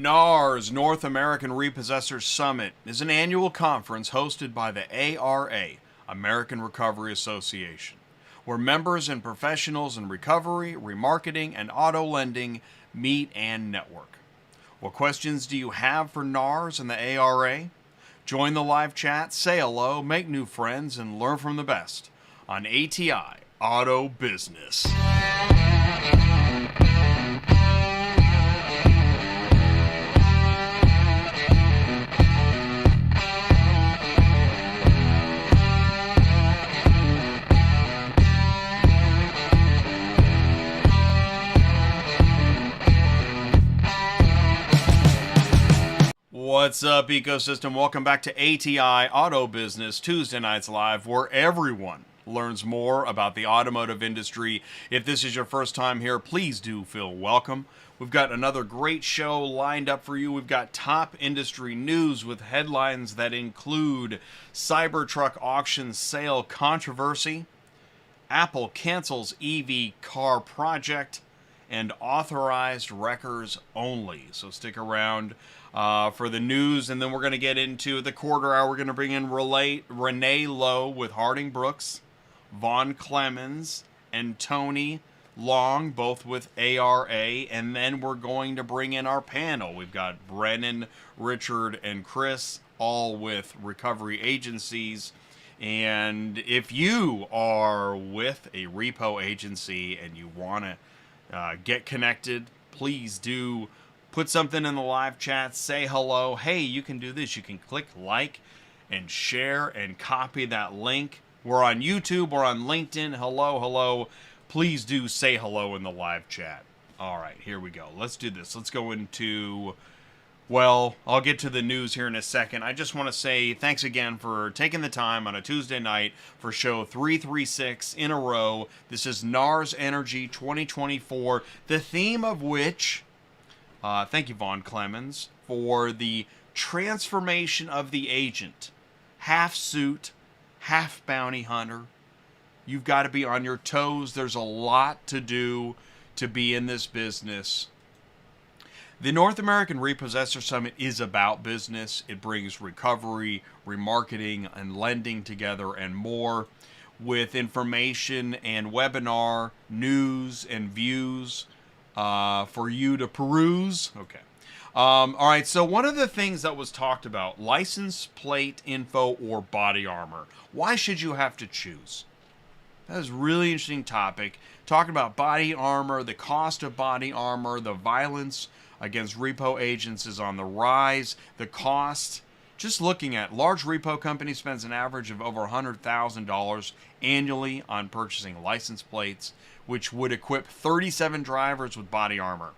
NARS, North American Repossessors Summit, is an annual conference hosted by the ARA, American Recovery Association, where members and professionals in recovery, remarketing, and auto lending meet and network. What questions do you have for NARS and the ARA? Join the live chat, say hello, make new friends, and learn from the best on ATI Auto Business. What's up, ecosystem? Welcome back to ATI Auto Business Tuesday Nights Live, where everyone learns more about the automotive industry. If this is your first time here, please do feel welcome. We've got another great show lined up for you. We've got top industry news with headlines that include Cybertruck auction sale controversy, Apple cancels EV car project, and authorized wreckers only. So stick around for the news, and then we're going to get into the quarter hour. We're going to bring in Renee Lowe with Harding Brooks, Vaughn Clemmons, and Tony Long, both with ARA, and then we're going to bring in our panel. We've got Brennen, Richard, and Chris, all with recovery agencies. And if you are with a repo agency and you want to get connected, please do put something in the live chat, say hello. Hey, you can do this. You can click like and share and copy that link. We're on YouTube, we're on LinkedIn. Hello. Please do say hello in the live chat. All right, here we go. Let's do this. Let's go into, well, I'll get to the news here in a second. I just want to say thanks again for taking the time on a Tuesday night for show 336 in a row. This is NARS Energy 2024, the theme of which, thank you, Vaughn Clemmons, for the transformation of the agent. Half suit, half bounty hunter. You've got to be on your toes. There's a lot to do to be in this business. The North American Repossessor Summit is about business. It brings recovery, remarketing, and lending together and more, with information and webinar, news, and views for you to peruse. Okay. All right, so one of the things that was talked about, license plate info or body armor. Why should you have to choose? That is a really interesting topic. Talking about body armor, the cost of body armor, the violence against repo agents is on the rise. The cost, just looking at large repo companies spends an average of over $100,000 annually on purchasing license plates, which would equip 37 drivers with body armor,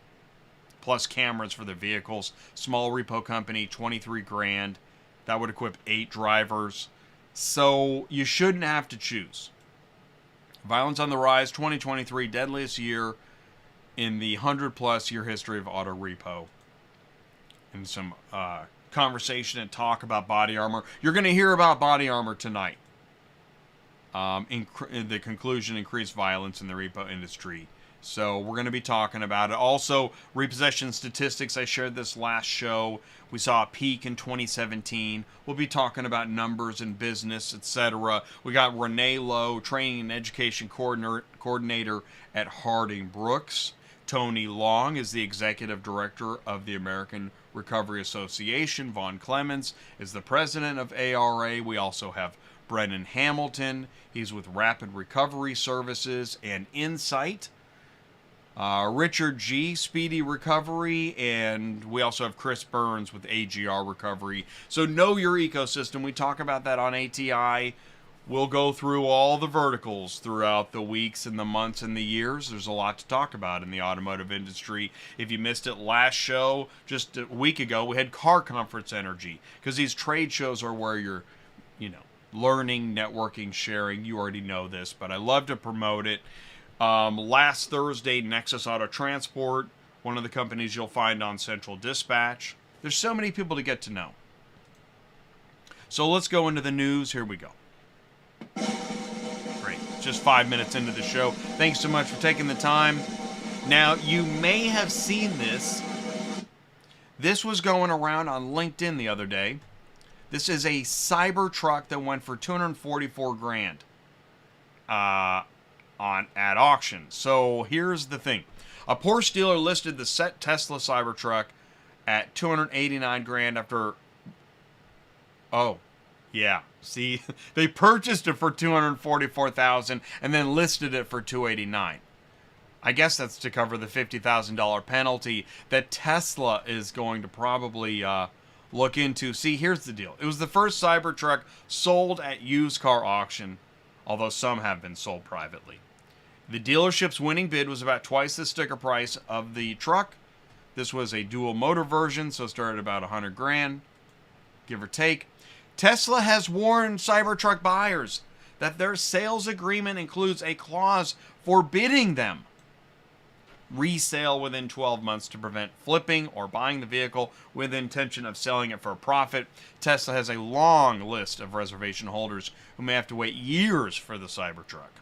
plus cameras for the vehicles. Small repo company, 23 grand. That would equip 8 drivers. So you shouldn't have to choose. Violence on the rise, 2023, deadliest year in the 100-plus year history of auto repo. And some conversation and talk about body armor. You're going to hear about body armor tonight. In the conclusion, increased violence in the repo industry. So we're going to be talking about it. Also, repossession statistics. I shared this last show. We saw a peak in 2017. We'll be talking about numbers in business, etc. We got Renee Lowe, training and education coordinator at Harding Brooks. Tony Long is the executive director of the American Recovery Association. Vaughn Clemmons is the president of ARA. We also have Brennen Hamilton. He's with Rapid Recovery Services and Insight. Richard G, Speedy Recovery, and we also have Chris Burns with AGR Recovery. So know your ecosystem. We talk about that on ATI. We'll go through all the verticals throughout the weeks and the months and the years. There's a lot to talk about in the automotive industry. If you missed it last show, just a week ago, we had Car Conference Energy, because these trade shows are where you're, learning, networking, sharing. You already know this, but I love to promote it. Last Thursday, Nexus Auto Transport, one of the companies you'll find on Central Dispatch. There's so many people to get to know. So let's go into the news. Here we go. Great. Just 5 minutes into the show. Thanks so much for taking the time. Now, you may have seen this. This was going around on LinkedIn the other day. This is a Cybertruck that went for 244 grand at auction. So here's the thing. A Porsche dealer listed the set Tesla Cybertruck at 289 grand after... Oh, yeah. See, they purchased it for 244,000 and then listed it for 289. I guess that's to cover the $50,000 penalty that Tesla is going to probably look into. See, here's the deal. It was the first Cybertruck sold at used car auction, although some have been sold privately. The dealership's winning bid was about twice the sticker price of the truck. This was a dual motor version, so it started about 100 grand, give or take. Tesla has warned Cybertruck buyers that their sales agreement includes a clause forbidding them resale within 12 months to prevent flipping or buying the vehicle with the intention of selling it for a profit. Tesla has a long list of reservation holders who may have to wait years for the Cybertruck,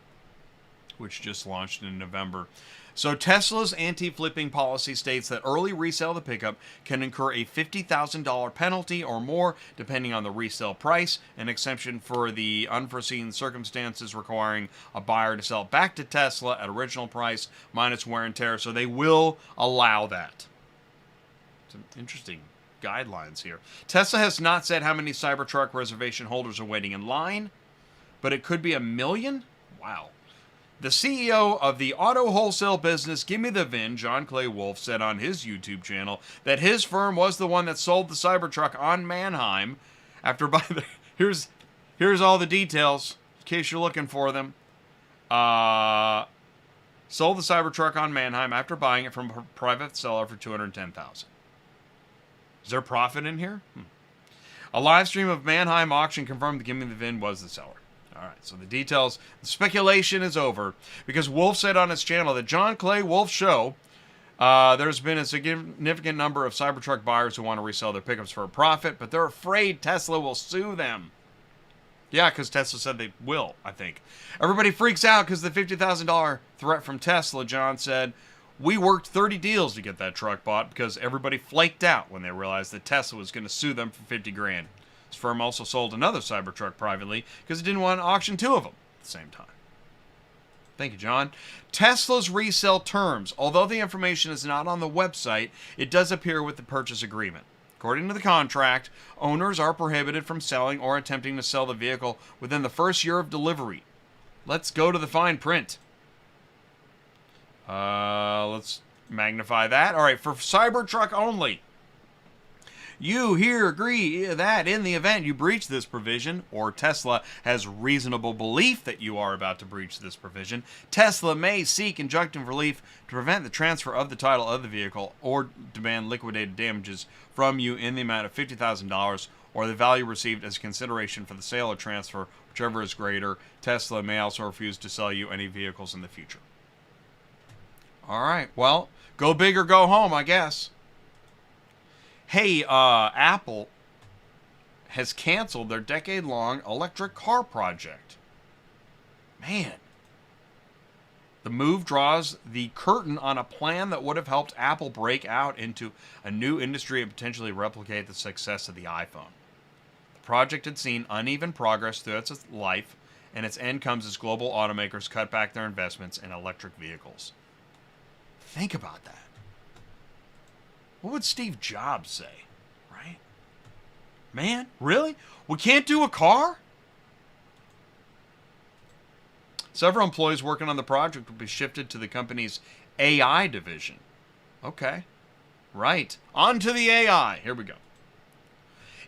which just launched in November. So Tesla's anti-flipping policy states that early resale of the pickup can incur a $50,000 penalty or more, depending on the resale price, an exemption for the unforeseen circumstances requiring a buyer to sell it back to Tesla at original price minus wear and tear. So they will allow that. Some interesting guidelines here. Tesla has not said how many Cybertruck reservation holders are waiting in line, but it could be 1 million? Wow. The CEO of the auto wholesale business Give Me the VIN, John Clay Wolf, said on his YouTube channel that his firm was the one that sold the Cybertruck on Manheim after buying the... Here's all the details, in case you're looking for them. Sold the Cybertruck on Manheim after buying it from a private seller for $210,000. Is there profit in here? A live stream of Manheim auction confirmed that Give Me the VIN was the seller. All right, so the details, the speculation is over because Wolf said on his channel that John Clay Wolf Show, there's been a significant number of Cybertruck buyers who want to resell their pickups for a profit, but they're afraid Tesla will sue them. Yeah, because Tesla said they will, I think. Everybody freaks out because the $50,000 threat from Tesla, John said. We worked 30 deals to get that truck bought because everybody flaked out when they realized that Tesla was going to sue them for 50 grand. His firm also sold another Cybertruck privately because it didn't want to auction two of them at the same time. Thank you, John. Tesla's resale terms. Although the information is not on the website, it does appear with the purchase agreement. According to the contract, owners are prohibited from selling or attempting to sell the vehicle within the first year of delivery. Let's go to the fine print. Let's magnify that. All right, for Cybertruck only. You here agree that in the event you breach this provision, or Tesla has reasonable belief that you are about to breach this provision, Tesla may seek injunctive relief to prevent the transfer of the title of the vehicle or demand liquidated damages from you in the amount of $50,000 or the value received as consideration for the sale or transfer, whichever is greater. Tesla may also refuse to sell you any vehicles in the future. All right, well, go big or go home, I guess. Hey, Apple has canceled their decade-long electric car project. Man. The move draws the curtain on a plan that would have helped Apple break out into a new industry and potentially replicate the success of the iPhone. The project had seen uneven progress throughout its life, and its end comes as global automakers cut back their investments in electric vehicles. Think about that. What would Steve Jobs say, right? Man, really? We can't do a car? Several employees working on the project will be shifted to the company's AI division. Okay. Right. On to the AI. Here we go.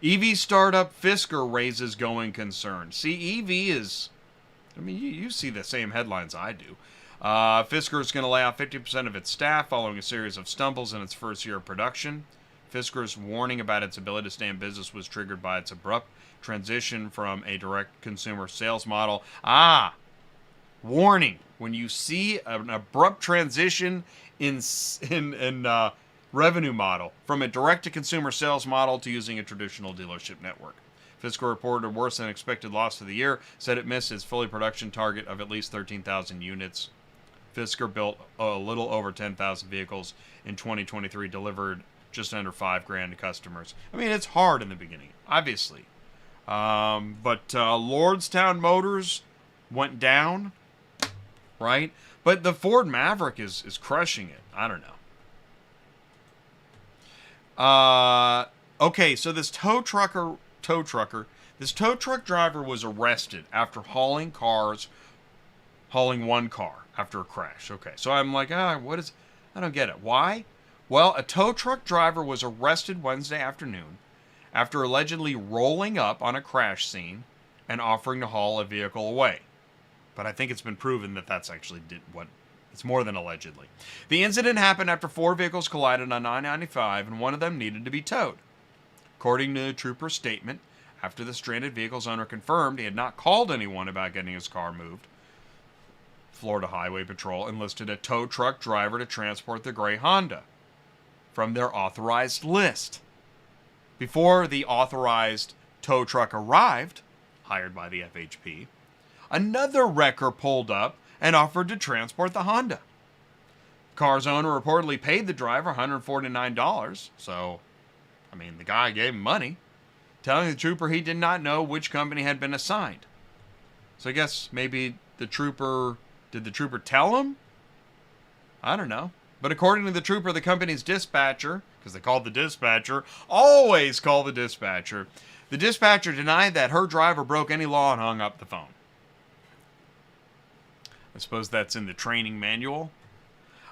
EV startup Fisker raises going concern. See, EV is... I mean, you see the same headlines I do. Fisker is going to lay off 50% of its staff following a series of stumbles in its first year of production. Fisker's warning about its ability to stay in business was triggered by its abrupt transition from a direct consumer sales model. Warning. When you see an abrupt transition in revenue model from a direct-to-consumer sales model to using a traditional dealership network. Fisker reported a worse than expected loss for the year, said it missed its fully production target of at least 13,000 units. Fisker built a little over 10,000 vehicles in 2023, delivered just under $5,000 to customers. I mean, it's hard in the beginning, obviously. But Lordstown Motors went down, right? But the Ford Maverick is crushing it. I don't know. Okay, so this tow truck driver was arrested after hauling one car after a crash. Okay, so I'm like, I don't get it. Why? Well, a tow truck driver was arrested Wednesday afternoon after allegedly rolling up on a crash scene and offering to haul a vehicle away. But I think it's been proven that that's actually it's more than allegedly. The incident happened after 4 vehicles collided on 995 and one of them needed to be towed. According to the trooper's statement, after the stranded vehicle's owner confirmed he had not called anyone about getting his car moved, Florida Highway Patrol enlisted a tow truck driver to transport the gray Honda from their authorized list. Before the authorized tow truck arrived, hired by the FHP, another wrecker pulled up and offered to transport the Honda. The car's owner reportedly paid the driver $149, so, I mean, the guy gave him money, telling the trooper he did not know which company had been assigned. So I guess maybe did the trooper tell him? I don't know. But according to the trooper, the company's dispatcher, because they called the dispatcher, always call the dispatcher, the dispatcher denied that her driver broke any law and hung up the phone. I suppose that's in the training manual.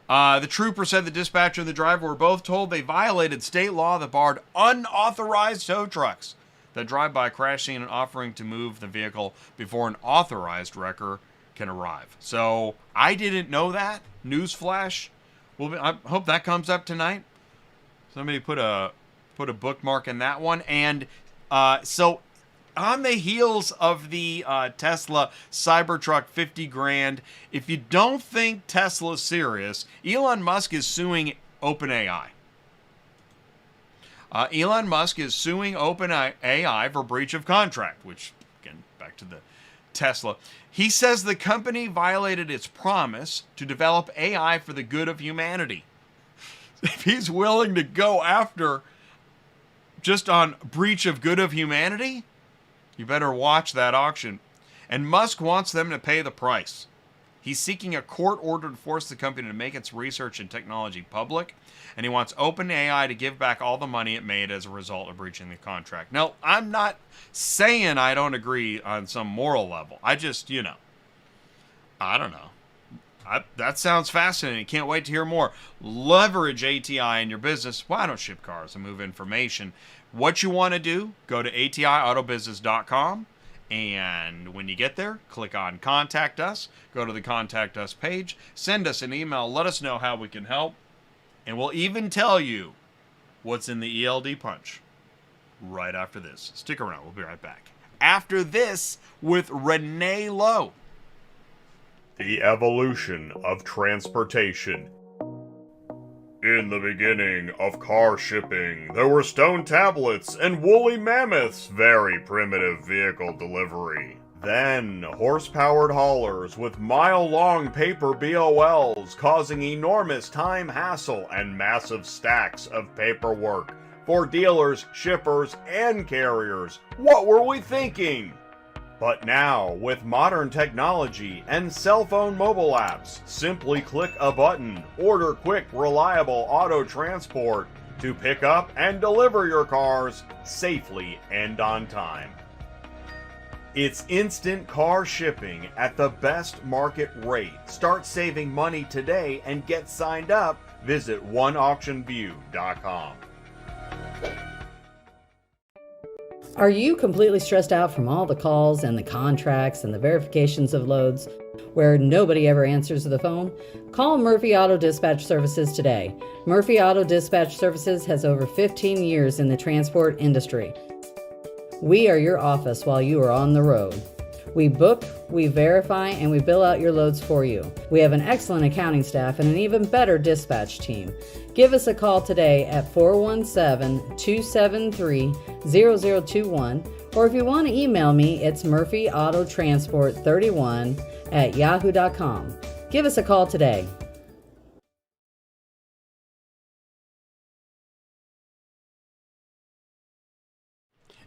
The trooper said the dispatcher and the driver were both told they violated state law that barred unauthorized tow trucks that drive by a crash scene and offering to move the vehicle before an authorized wrecker can arrive. So I didn't know that. Newsflash. I hope that comes up tonight. Somebody put a bookmark in that one. And so on the heels of the Tesla Cybertruck $50,000, if you don't think Tesla's serious, Elon Musk is suing OpenAI. Elon Musk is suing OpenAI for breach of contract, which, again, back to the Tesla. He says the company violated its promise to develop AI for the good of humanity. If he's willing to go after just on breach of good of humanity, you better watch that auction. And Musk wants them to pay the price. He's seeking a court order to force the company to make its research and technology public, and he wants OpenAI to give back all the money it made as a result of breaching the contract. Now, I'm not saying I don't agree on some moral level. I just, I don't know. That sounds fascinating. Can't wait to hear more. Leverage ATI in your business. Why don't ship cars and move information? What you want to do, go to atiautobusiness.com. And when you get there, click on Contact Us. Go to the Contact Us page. Send us an email. Let us know how we can help. And we'll even tell you what's in the ELD punch right after this. Stick around. We'll be right back. After this, with Renee Lowe. The evolution of transportation. In the beginning of car shipping, there were stone tablets and woolly mammoths, very primitive vehicle delivery. Then, horse-powered haulers with mile-long paper BOLs causing enormous time hassle and massive stacks of paperwork for dealers, shippers, and carriers. What were we thinking? But now, with modern technology and cell phone mobile apps, simply click a button, order quick, reliable auto transport to pick up and deliver your cars safely and on time. It's instant car shipping at the best market rate. Start saving money today and get signed up. Visit oneauctionview.com. Are you completely stressed out from all the calls and the contracts and the verifications of loads where nobody ever answers the phone? Call Murphy Auto Dispatch Services today. Murphy Auto Dispatch Services has over 15 years in the transport industry. We are your office while you are on the road. We book, we verify, and we bill out your loads for you. We have an excellent accounting staff and an even better dispatch team. Give us a call today at 417-273-0021, or if you want to email me, it's murphyautotransport31@yahoo.com. Give us a call today.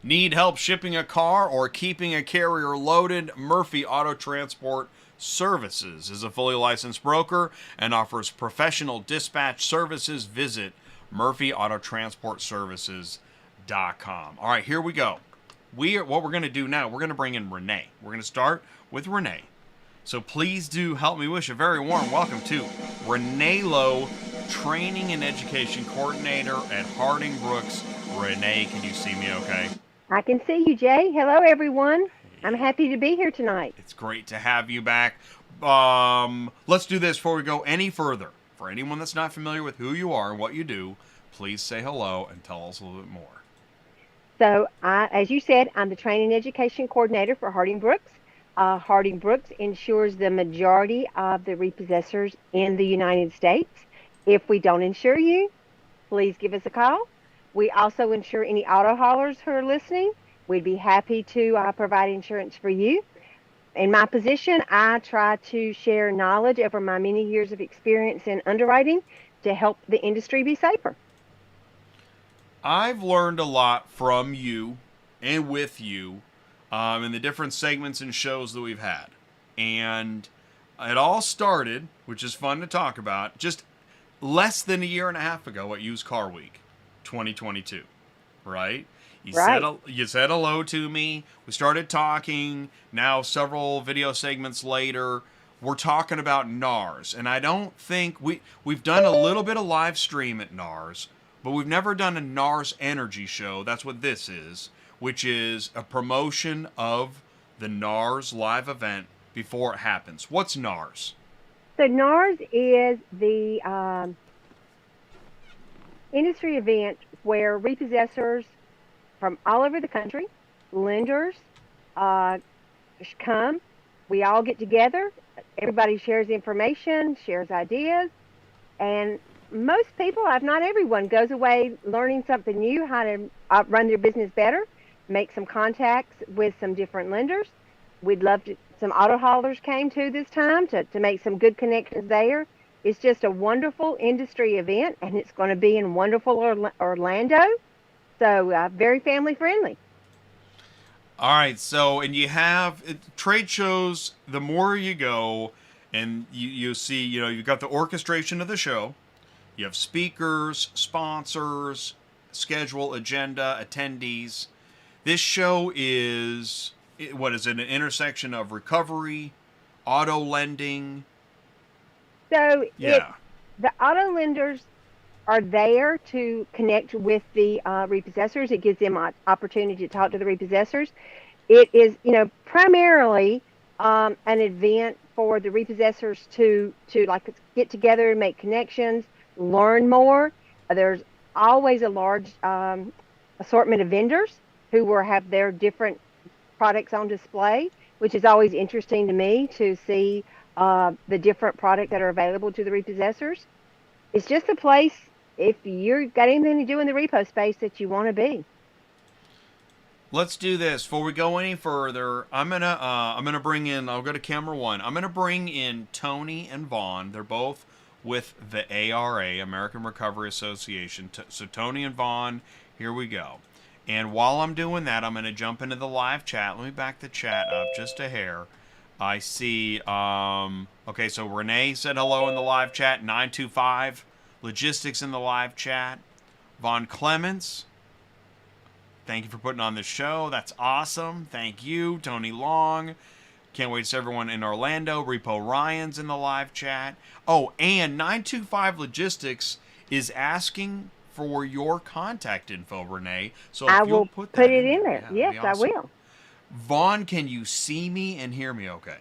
Need help shipping a car or keeping a carrier loaded? Murphy Auto Transport Services is a fully licensed broker and offers professional dispatch services. Visit murphyautotransportservices.com. All right, here we go. What we're going to do now, we're going to bring in Renee. We're going to start with Renee. So please do help me wish a very warm welcome to Renee Lowe, Training and Education Coordinator at Harding Brooks. Renee, can you see me okay? I can see you, Jay. Hello, everyone. I'm happy to be here tonight. It's great to have you back. Let's do this before we go any further. For anyone that's not familiar with who you are and what you do, please say hello and tell us a little bit more. So, as you said, I'm the Training and Education Coordinator for Harding Brooks. Harding Brooks insures the majority of the repossessors in the United States. If we don't insure you, please give us a call. We also insure any auto haulers who are listening. We'd be happy to provide insurance for you. In my position, I try to share knowledge over my many years of experience in underwriting to help the industry be safer. I've learned a lot from you and with you in the different segments and shows that we've had. And it all started, which is fun to talk about, just less than a year and a half ago at Used Car Week 2022, right? You said hello to me. We started talking. Now, several video segments later, we're talking about NARS. And I don't think we've done a little bit of live stream at NARS, but we've never done a NARS energy show. That's what this is, which is a promotion of the NARS live event before it happens. What's NARS? So NARS is the industry event where repossessors from all over the country, lenders, come. We all get together. Everybody shares information, shares ideas, and most people, if not everyone, goes away learning something new, how to run their business better, make some contacts with some different lenders. We'd love to, some auto haulers came to this time to make some good connections there. It's just a wonderful industry event, and it's going to be in wonderful Orlando. So very family friendly. All right. So, and you have trade shows, the more you go and you see, you've got the orchestration of the show. You have speakers, sponsors, schedule, agenda, attendees. This show is, what is it, an intersection of recovery, auto lending? So yeah. The auto lenders are there to connect with the repossessors. It gives them an opportunity to talk to the repossessors. It is, primarily an event for the repossessors to like get together and make connections, learn more. There's always a large assortment of vendors who will have their different products on display, which is always interesting to me to see the different products that are available to the repossessors. It's just a place, if you've got anything to do in the repo space, that you want to be. Let's do this. Before we go any further, I'm gonna bring in, I'll go to camera one. I'm gonna bring in Tony and Vaughn. They're both with the ARA, American Recovery Association. So Tony and Vaughn, here we go. And while I'm doing that, I'm gonna jump into the live chat. Let me back the chat up just a hair. I see, okay, so Renee said hello in the live chat, 925. Logistics in the live chat. Vaughn Clemmons, thank you for putting on the show. That's awesome. Thank you. Tony Long. Can't wait to see everyone in Orlando. Repo Ryan's in the live chat. Oh, and 925 Logistics is asking for your contact info, Renee. So if I you'll will put put that it in there. yeah, Yes, awesome. I will. Vaughn, can you see me and hear me okay?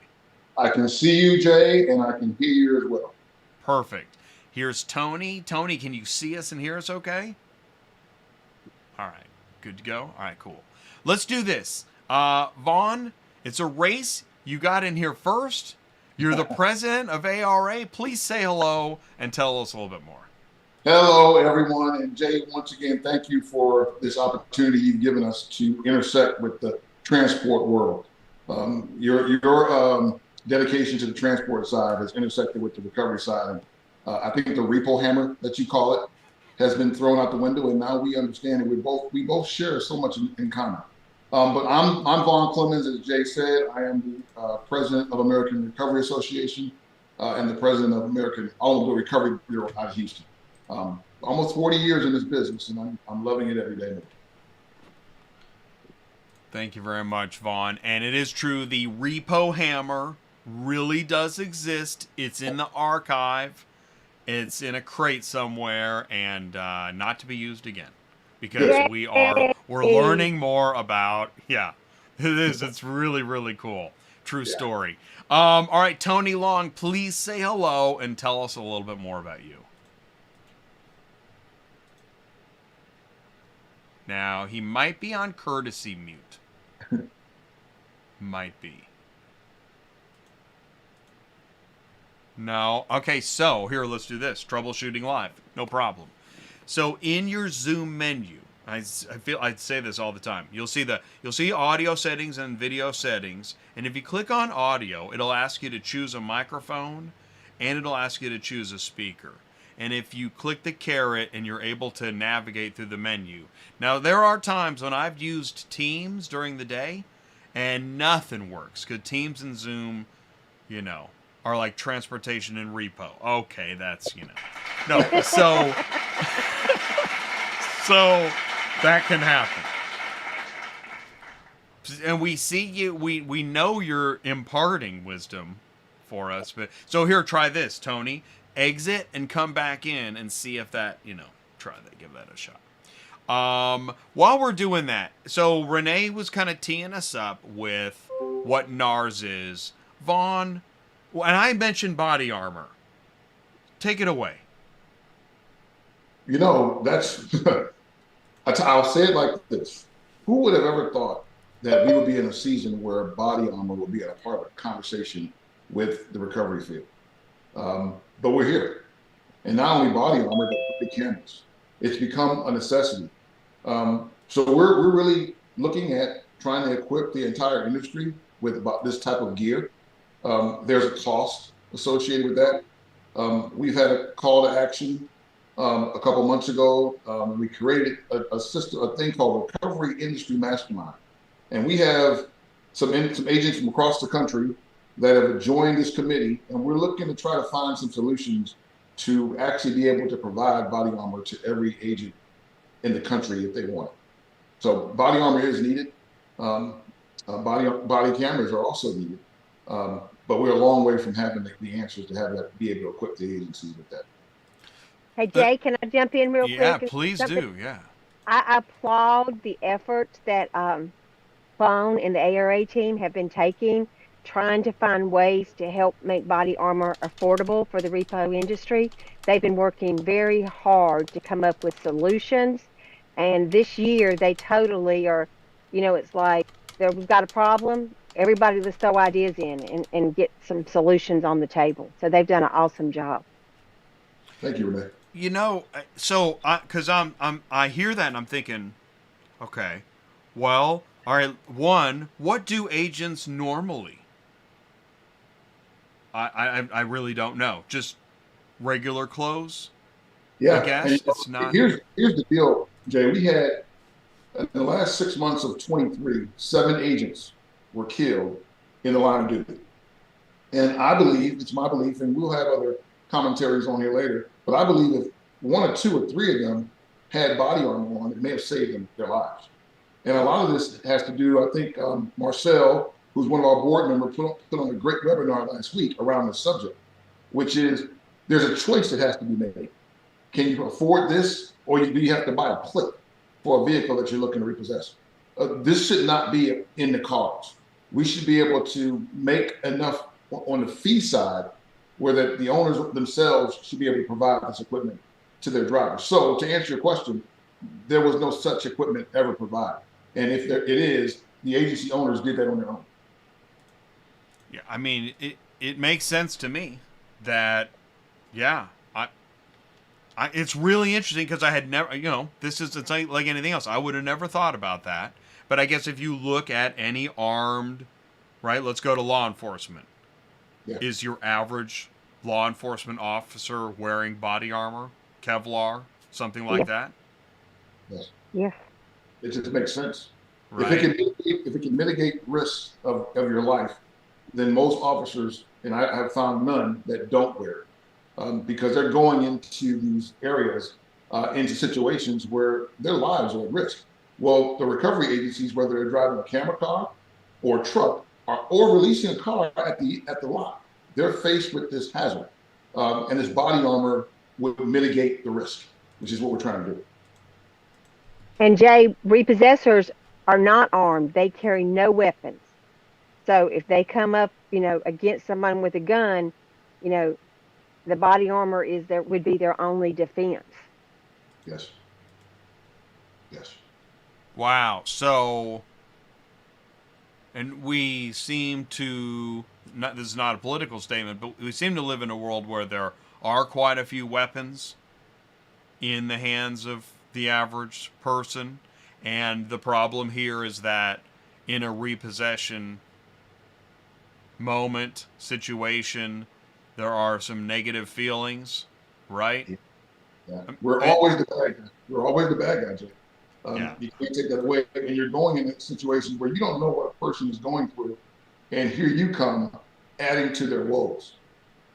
I can see you, Jay, and I can hear you as well. Perfect. Here's Tony. Tony, can you see us and hear us okay? All right. Good to go? All right, cool. Let's do this. Vaughn, it's a race. You got in here first. You're the president of ARA. Please say hello and tell us a little bit more. Hello, everyone. And Jay, once again, thank you for this opportunity you've given us to intersect with the transport world. Your dedication to the transport side has intersected with the recovery side. I think the repo hammer that you call it has been thrown out the window, and now we understand that we both share so much in common. But I'm Vaughn Clemmons, as Jay said. I am the president of American Recovery Association and the president of American Automobile Recovery Bureau out of Houston. Almost 40 years in this business, and I'm loving it every day. Thank you very much, Vaughn. And it is true, the repo hammer really does exist. It's in the archive. It's in a crate somewhere, and not to be used again, because we're learning more about. Yeah, it is. It's really, really cool. True story. All right, Tony Long, please say hello and tell us a little bit more about you. Now, he might be on courtesy mute. Might be. No. Okay, so here, let's do this. Troubleshooting live. No problem. So in your Zoom menu, I feel I'd say this all the time. You'll see audio settings and video settings, and if you click on audio, it'll ask you to choose a microphone, and it'll ask you to choose a speaker. And if you click the caret and you're able to navigate through the menu. Now, there are times when I've used Teams during the day and nothing works, because Teams and Zoom, are like transportation and repo. Okay, that's, No, so that can happen. And we see you, we know you're imparting wisdom for us. But so here, try this, Tony. Exit and come back in and see if that, try that, give that a shot. While we're doing that, so Renee was kind of teeing us up with what NARS is. Vaughn, and I mentioned body armor. Take it away. That's, I'll say it like this. Who would have ever thought that we would be in a season where body armor would be a part of a conversation with the recovery field? But we're here. And not only body armor, but the cameras. It's become a necessity. So we're really looking at trying to equip the entire industry with about this type of gear. There's a cost associated with that. We've had a call to action a couple months ago. We created a thing called Recovery Industry Mastermind. And we have some agents from across the country that have joined this committee, and we're looking to try to find some solutions to actually be able to provide body armor to every agent in the country if they want it. So body armor is needed. Body cameras are also needed. But we're a long way from having the answers to have that, be able to equip the agencies with that. Hey, Jay, can I jump in real quick? Yeah, please do, yeah. I applaud the efforts that Vaughn and the ARA team have been taking, trying to find ways to help make body armor affordable for the repo industry. They've been working very hard to come up with solutions. And this year, they totally are, it's like we've got a problem. Everybody, let's throw ideas in and get some solutions on the table. So they've done an awesome job. Thank you, Renee. Because I hear that and I'm thinking, okay, well, all right, one, what do agents normally? I really don't know. Just regular clothes? Yeah. I guess it's not. Here's the deal, Jay. We had, in the last 6 months of 23, 7 agents were killed in the line of duty. And I believe, it's my belief, and we'll have other commentaries on here later, but I believe if 1 or 2 or 3 of them had body armor on, it may have saved them their lives. And a lot of this has to do, I think, Marcel, who's one of our board members, put on a great webinar last week around this subject, which is there's a choice that has to be made. Can you afford this, or do you have to buy a plate for a vehicle that you're looking to repossess? This should not be in the cards. We should be able to make enough on the fee side where the owners themselves should be able to provide this equipment to their drivers. So to answer your question, there was no such equipment ever provided. And if it is, the agency owners did that on their own. Yeah, I mean, it makes sense to me that, yeah, it's really interesting because I had never, it's like anything else. I would have never thought about that. But I guess if you look at any armed, right, let's go to law enforcement. Yeah. Is your average law enforcement officer wearing body armor, Kevlar? something like Yeah. that? Yes. Yes. It just makes sense. Right. If it can mitigate risks of your life, then most officers, and I have found none that don't wear it, because they're going into these areas, into situations where their lives are at risk. Well, the recovery agencies, whether they're driving a camera car or a truck, or releasing a car at the lot, they're faced with this hazard, and this body armor would mitigate the risk, which is what we're trying to do. And Jay, repossessors are not armed. They carry no weapons. So if they come up, against someone with a gun, you know, the body armor would be their only defense. Yes. Yes. Wow. So, and we seem to, this is not a political statement, but we seem to live in a world where there are quite a few weapons in the hands of the average person. And the problem here is that in a repossession moment, situation, there are some negative feelings, right? Yeah. We're always the bad guy. We're always the bad guy, Jay. Yeah. You can't take that away. And you're going in situations where you don't know what a person is going through. And here you come adding to their woes.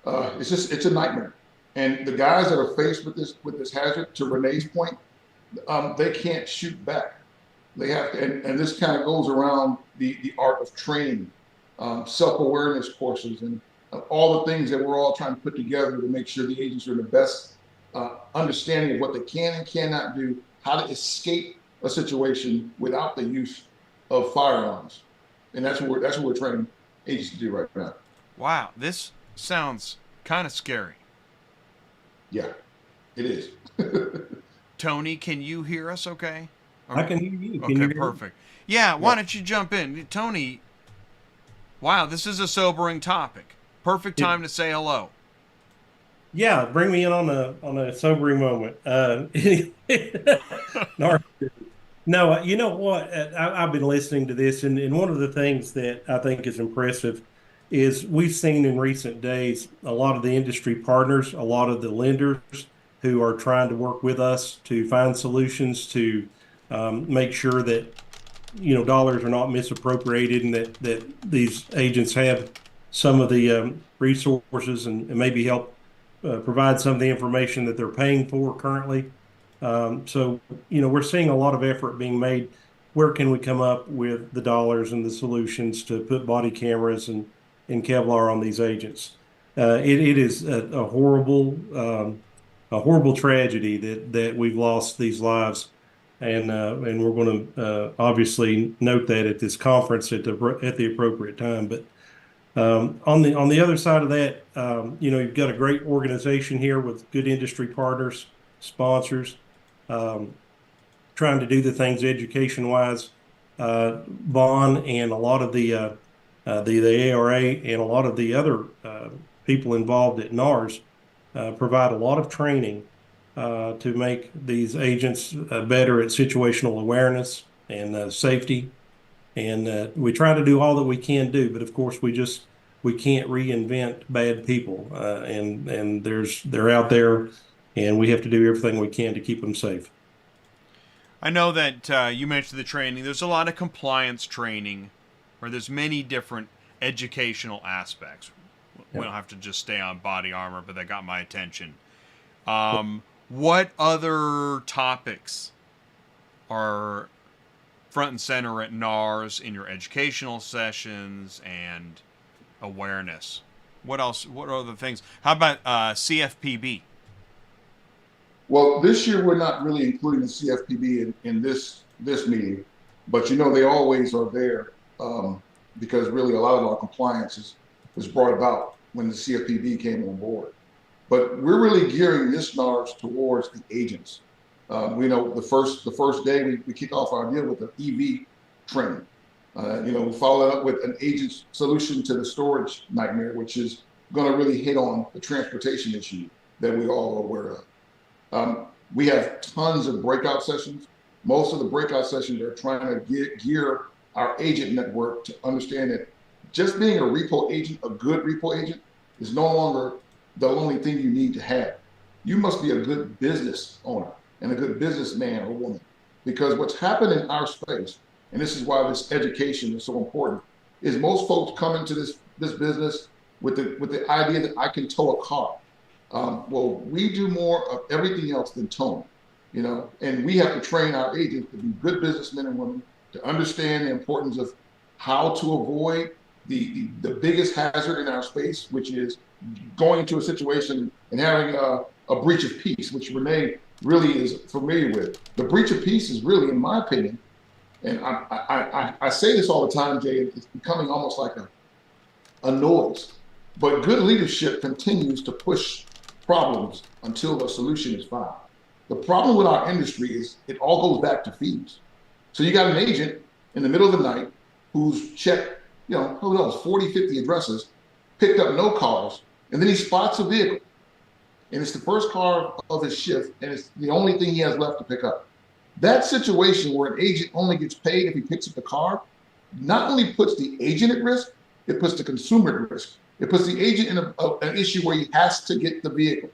It's a nightmare. And the guys that are faced with this hazard, to Renee's point, they can't shoot back. They have to, and this kind of goes around the art of training, self-awareness courses, and all the things that we're all trying to put together to make sure the agents are in the best understanding of what they can and cannot do, how to escape a situation without the use of firearms. And that's what we're training agents to do right now. Wow, this sounds kind of scary. Yeah, it is. Tony, can you hear us okay? I can hear you. Can Okay, you hear perfect. Yeah, why don't you jump in? Tony, wow, this is a sobering topic. Perfect time to say hello. Yeah, bring me in on a sobering moment. No, you know what? I've been listening to this, and one of the things that I think is impressive is we've seen in recent days a lot of the industry partners, a lot of the lenders who are trying to work with us to find solutions to make sure that dollars are not misappropriated, and that these agents have some of the resources and maybe help provide some of the information that they're paying for currently. So, we're seeing a lot of effort being made. Where can we come up with the dollars and the solutions to put body cameras and Kevlar on these agents? It is a horrible tragedy that we've lost these lives, and we're going to obviously note that at this conference at the appropriate time. But on the other side of that, you've got a great organization here with good industry partners, sponsors, trying to do the things education wise. Vaughn and a lot of the ARA and a lot of the other people involved at NARS provide a lot of training to make these agents better at situational awareness and safety. And we try to do all that we can do, but of course we can't reinvent bad people, and they're out there, and we have to do everything we can to keep them safe. I know that you mentioned the training. There's a lot of compliance training, where there's many different educational aspects. We don't have to just stay on body armor, but that got my attention. What other topics are front and center at NARS in your educational sessions and awareness? What else? What are other things? How about CFPB? Well, this year we're not really including the CFPB in this meeting, but they always are there, because really a lot of our compliance was brought about when the CFPB came on board. But we're really gearing this NARS towards the agents. We know the first day we kick off our deal with the EV training. We follow up with an agent's solution to the storage nightmare, which is going to really hit on the transportation issue that we all are aware of. We have tons of breakout sessions. Most of the breakout sessions are trying to gear our agent network to understand that just being a repo agent, a good repo agent, is no longer the only thing you need to have. You must be a good business owner. and a good businessman or woman. Because what's happened in our space, and this is why this education is so important, is most folks come into this business with the idea that I can tow a car. Well, we do more of everything else than towing, and we have to train our agents to be good businessmen and women, to understand the importance of how to avoid the biggest hazard in our space, which is going into a situation and having a breach of peace, which Renee really is familiar with. The breach of peace is really, in my opinion, and I say this all the time, Jay, it's becoming almost like a noise, but good leadership continues to push problems until a solution is found. The problem with our industry is it all goes back to fees. So you got an agent in the middle of the night who's checked, who knows, 40, 50 addresses, picked up no cars, and then he spots a vehicle. And it's the first car of his shift, and it's the only thing he has left to pick up. That situation where an agent only gets paid if he picks up the car, not only puts the agent at risk, it puts the consumer at risk. It puts the agent in an issue where he has to get the vehicle.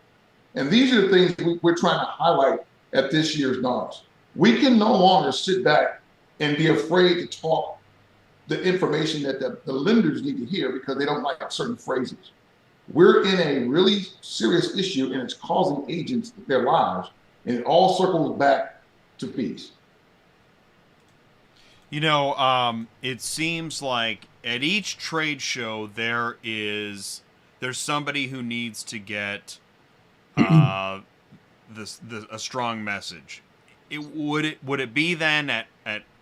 And these are the things we're trying to highlight at this year's NARS. We can no longer sit back and be afraid to talk the information that the lenders need to hear because they don't like certain phrases. We're in a really serious issue, and it's causing agents their lives, and it all circles back to fees. It seems like at each trade show there's somebody who needs to get a strong message. Would it be then at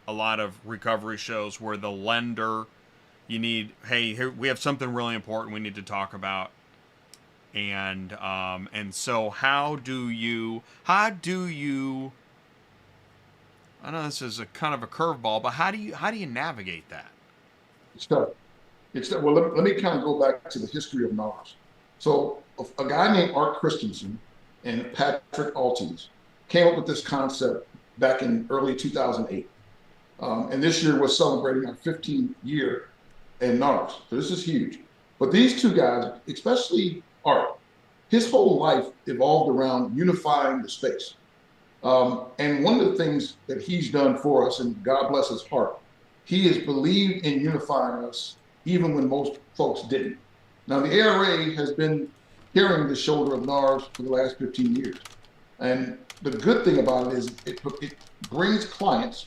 a lot of recovery shows where the lender, hey, here we have something really important we need to talk about, and so how do you I know this is a kind of a curveball, but how do you navigate that? It's tough. Well, let me kind of go back to the history of NARS. So a guy named Art Christensen and Patrick Altiz came up with this concept back in early 2008. And this year we're celebrating our 15th year in NARS. So this is huge. But these two guys, especially Art, his whole life evolved around unifying the space. And one of the things that he's done for us, and God bless his heart, he has believed in unifying us even when most folks didn't. Now, the ARA has been carrying the shoulder of NARS for the last 15 years. And the good thing about it is it brings clients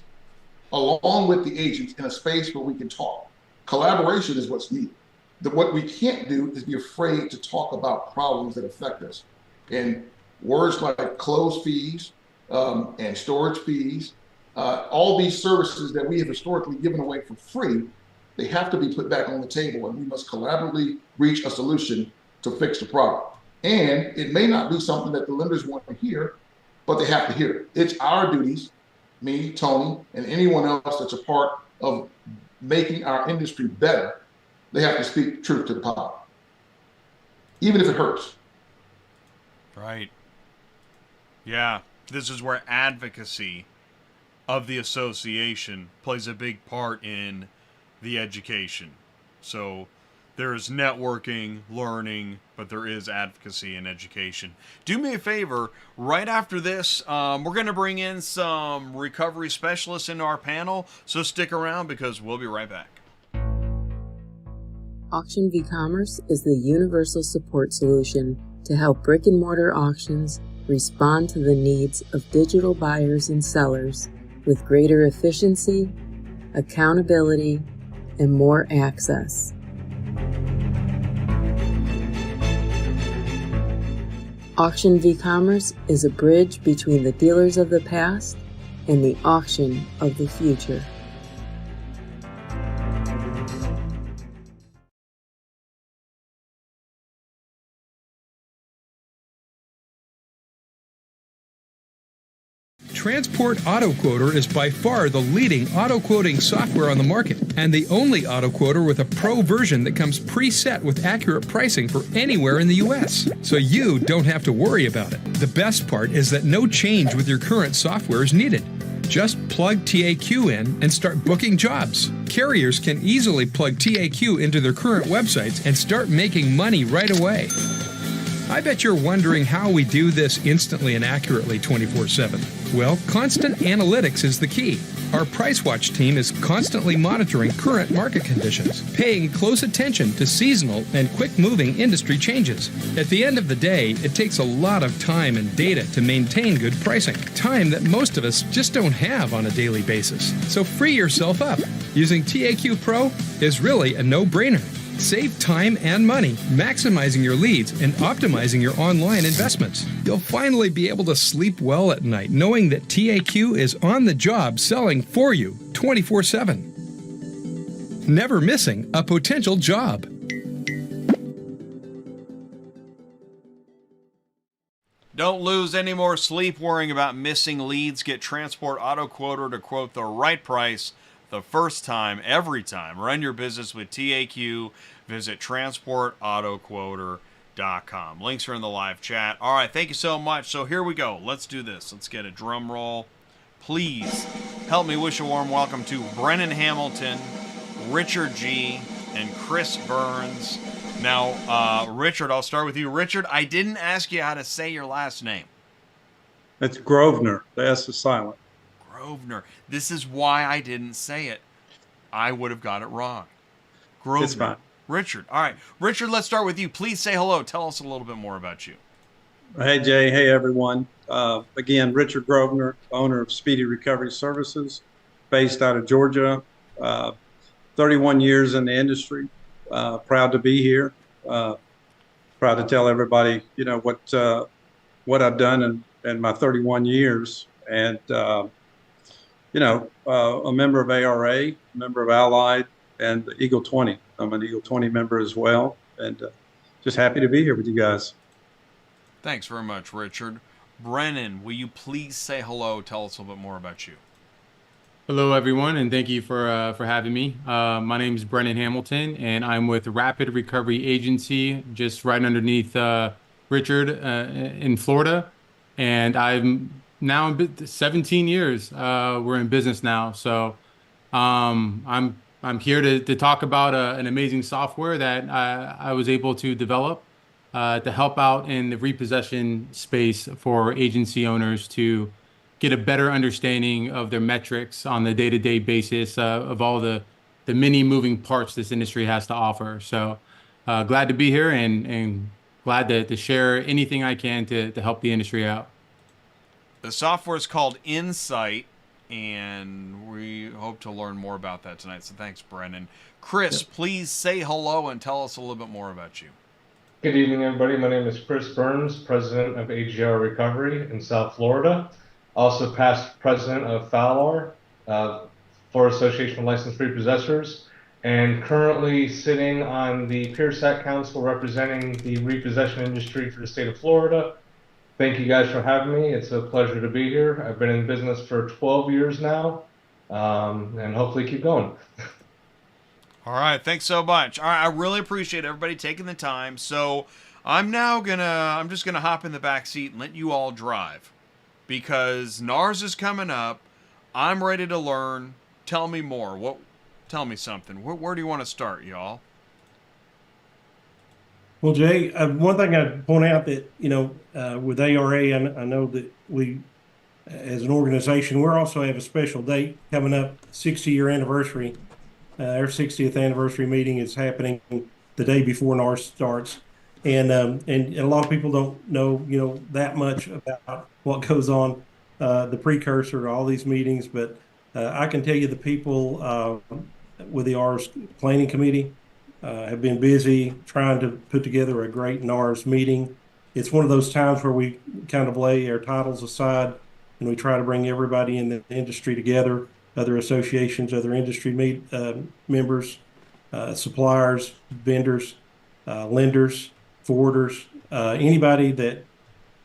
along with the agents in a space where we can talk. Collaboration is what's needed. What we can't do is be afraid to talk about problems that affect us. And words like close fees and storage fees, all these services that we have historically given away for free, they have to be put back on the table, and we must collaboratively reach a solution to fix the problem. And it may not be something that the lenders want to hear, but they have to hear it. It's our duties, me, Tony, and anyone else that's a part of making our industry better. They have to speak truth to the power, even if it hurts. Right. Yeah. This is where advocacy of the association plays a big part in the education. So there is networking, learning, but there is advocacy and education. Do me a favor, right after this, we're going to bring in some recovery specialists into our panel, so stick around because we'll be right back. AuctionVCommerce is the universal support solution to help brick-and-mortar auctions respond to the needs of digital buyers and sellers with greater efficiency, accountability, and more access. AuctionVCommerce is a bridge between the dealers of the past and the auction of the future. Transport Auto Quoter is by far the leading auto quoting software on the market, and the only auto quoter with a pro version that comes preset with accurate pricing for anywhere in the US, so you don't have to worry about it. The best part is that no change with your current software is needed. Just plug TAQ in and start booking jobs. Carriers can easily plug TAQ into their current websites and start making money right away. I bet you're wondering how we do this instantly and accurately 24/7. Well, constant analytics is the key. Our Price Watch team is constantly monitoring current market conditions, paying close attention to seasonal and quick-moving industry changes. At the end of the day, it takes a lot of time and data to maintain good pricing, time that most of us just don't have on a daily basis. So free yourself up. Using TAQ Pro is really a no-brainer. Save time and money, maximizing your leads and optimizing your online investments. You'll finally be able to sleep well at night knowing that TAQ is on the job selling for you 24/7. Never missing a potential job. Don't lose any more sleep worrying about missing leads. Get Transport Auto Quoter to quote the right price the first time, every time. Run your business with TAQ. Visit transportautoquoter.com. Links are in the live chat. All right, thank you so much. So here we go. Let's do this. Let's get a drum roll. Please help me wish a warm welcome to Brennen Hamilton, Richard G., and Chris Burns. Now, Richard, I'll start with you. Richard, I didn't ask you how to say your last name. It's Grosvenor. The S is silent. Grosvenor. This is why I didn't say it. I would have got it wrong. Grosvenor. It's fine. Richard. All right. Richard, let's start with you. Please say hello. Tell us a little bit more about you. Hey, Jay. Hey, everyone. Again, Richard Grosvenor, owner of Speedy Recovery Services, based out of Georgia. 31 years in the industry. Proud to be here. Proud to tell everybody, what I've done in my 31 years. And, a member of ARA, a member of Allied, and Eagle 20. I'm an Eagle 20 member as well. And just happy to be here with you guys. Thanks very much, Richard. Brennen, will you please say hello? Tell us a little bit more about you. Hello, everyone, and thank you for having me. My name is Brennen Hamilton, and I'm with Rapid Recovery Agency, just right underneath Richard in Florida. And I'm now 17 years. We're in business now, so I'm here to talk about an amazing software that I was able to develop to help out in the repossession space for agency owners to get a better understanding of their metrics on the day-to-day basis of all the many moving parts this industry has to offer. So glad to be here and glad to share anything I can to help the industry out. The software is called Insight, and we hope to learn more about that tonight. So thanks, Brennen. Chris, please say hello and tell us a little bit more about you. Good evening, everybody. My name is Chris Burns, president of AGR Recovery in South Florida. Also past president of Florida Association of Licensed Repossessors, and currently sitting on the PeerSat Council representing the repossession industry for the state of Florida. Thank you guys for having me. It's a pleasure to be here. I've been in business for 12 years now, and hopefully keep going. All right, thanks so much. All right, I really appreciate everybody taking the time. So I'm just gonna hop in the back seat and let you all drive, because NARS is coming up. I'm ready to learn. Tell me more. Tell me something. Where do you want to start, y'all? Well, Jay, one thing I'd point out that, with ARA, I know that we, as an organization, we also have a special date coming up, 60-year anniversary. Our 60th anniversary meeting is happening the day before NARS starts. And a lot of people don't know, that much about what goes on, the precursor to all these meetings. But I can tell you the people with the ARS planning committee have been busy trying to put together a great NARS meeting. It's one of those times where we kind of lay our titles aside and we try to bring everybody in the industry together, other associations, other industry members, suppliers, vendors, lenders, forwarders, anybody that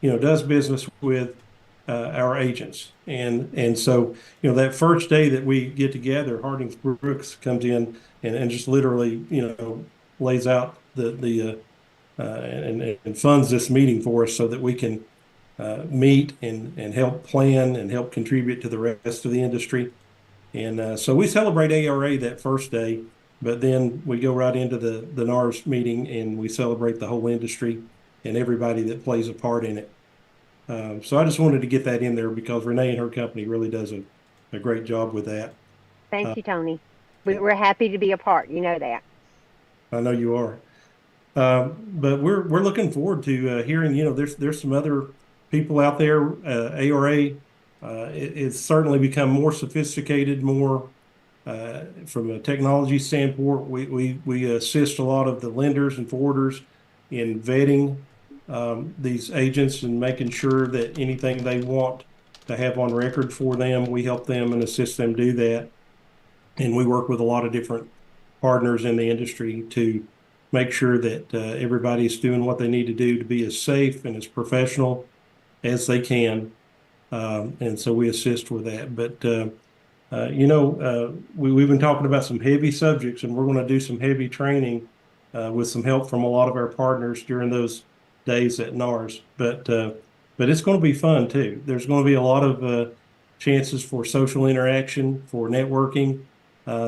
does business with our agents. And so that first day that we get together, Harding Brooks comes in and just literally lays out and funds this meeting for us so that we can meet and help plan and help contribute to the rest of the industry. And so we celebrate ARA that first day, but then we go right into the NARS meeting and we celebrate the whole industry. and everybody that plays a part in it. So I just wanted to get that in there because Renee and her company really does a great job with that. Thank you, Tony. We're happy to be a part. You know that. I know you are. But we're looking forward to hearing. There's some other people out there. ARA, it's certainly become more sophisticated, more from a technology standpoint. We assist a lot of the lenders and forwarders in vetting these agents and making sure that anything they want to have on record for them, we help them and assist them do that. And we work with a lot of different partners in the industry to make sure that everybody's doing what they need to do to be as safe and as professional as they can. And so we assist with that. But, we've been talking about some heavy subjects, and we're going to do some heavy training with some help from a lot of our partners during those days at NARS. But it's going to be fun, too. There's going to be a lot of chances for social interaction, for networking.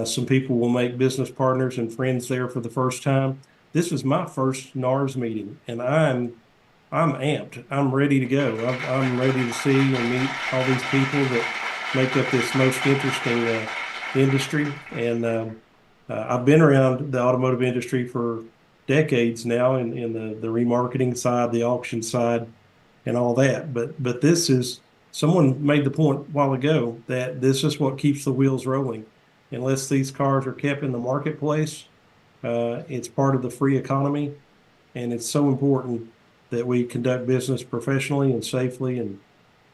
Some people will make business partners and friends there for the first time. This is my first NARS meeting, and I'm amped. I'm ready to go. I'm ready to see and meet all these people that make up this most interesting industry. And I've been around the automotive industry for decades now in the remarketing side, the auction side, and all that. But this is, someone made the point a while ago that this is what keeps the wheels rolling. Unless these cars are kept in the marketplace, it's part of the free economy, and it's so important that we conduct business professionally and safely, and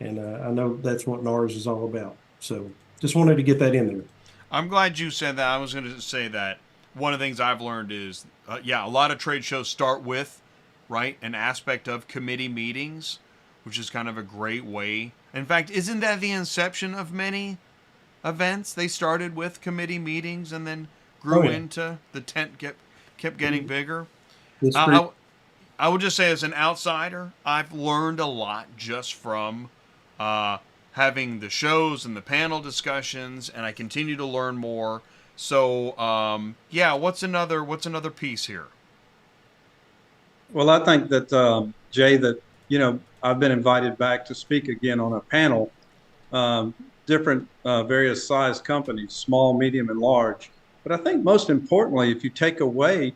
I know that's what NARS is all about. So just wanted to get that in there. I'm glad you said that. I was going to say that one of the things I've learned is, a lot of trade shows start with, right, an aspect of committee meetings, which is kind of a great way. In fact, isn't that the inception of many events? They started with committee meetings and then grew into the tent kept getting bigger. I would just say, as an outsider, I've learned a lot just from having the shows and the panel discussions, and I continue to learn more. So what's another piece here? Well, I think that Jay, that I've been invited back to speak again on a panel. Different various size companies, small, medium, and large. But I think most importantly, if you take away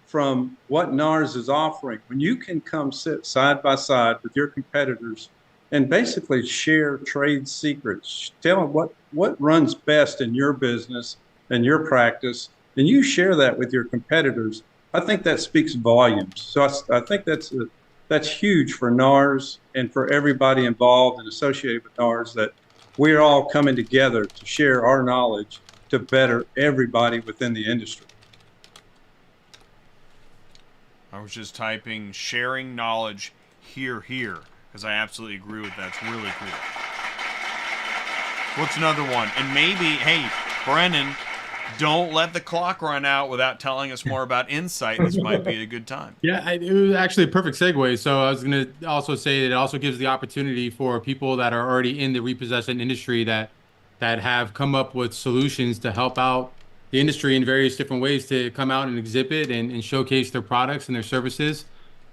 from what NARS is offering, when you can come sit side by side with your competitors and basically share trade secrets, tell them what runs best in your business and your practice, and you share that with your competitors, I think that speaks volumes. So I think that's huge for NARS and for everybody involved and associated with NARS, that we're all coming together to share our knowledge to better everybody within the industry. I was just typing sharing knowledge here, because I absolutely agree with that. It's really cool. What's another one? And maybe, hey, Brennen, don't let the clock run out without telling us more about Insight. This might be a good time. Yeah, it was actually a perfect segue. So I was going to also say that it also gives the opportunity for people that are already in the repossession industry that have come up with solutions to help out the industry in various different ways to come out and exhibit and showcase their products and their services.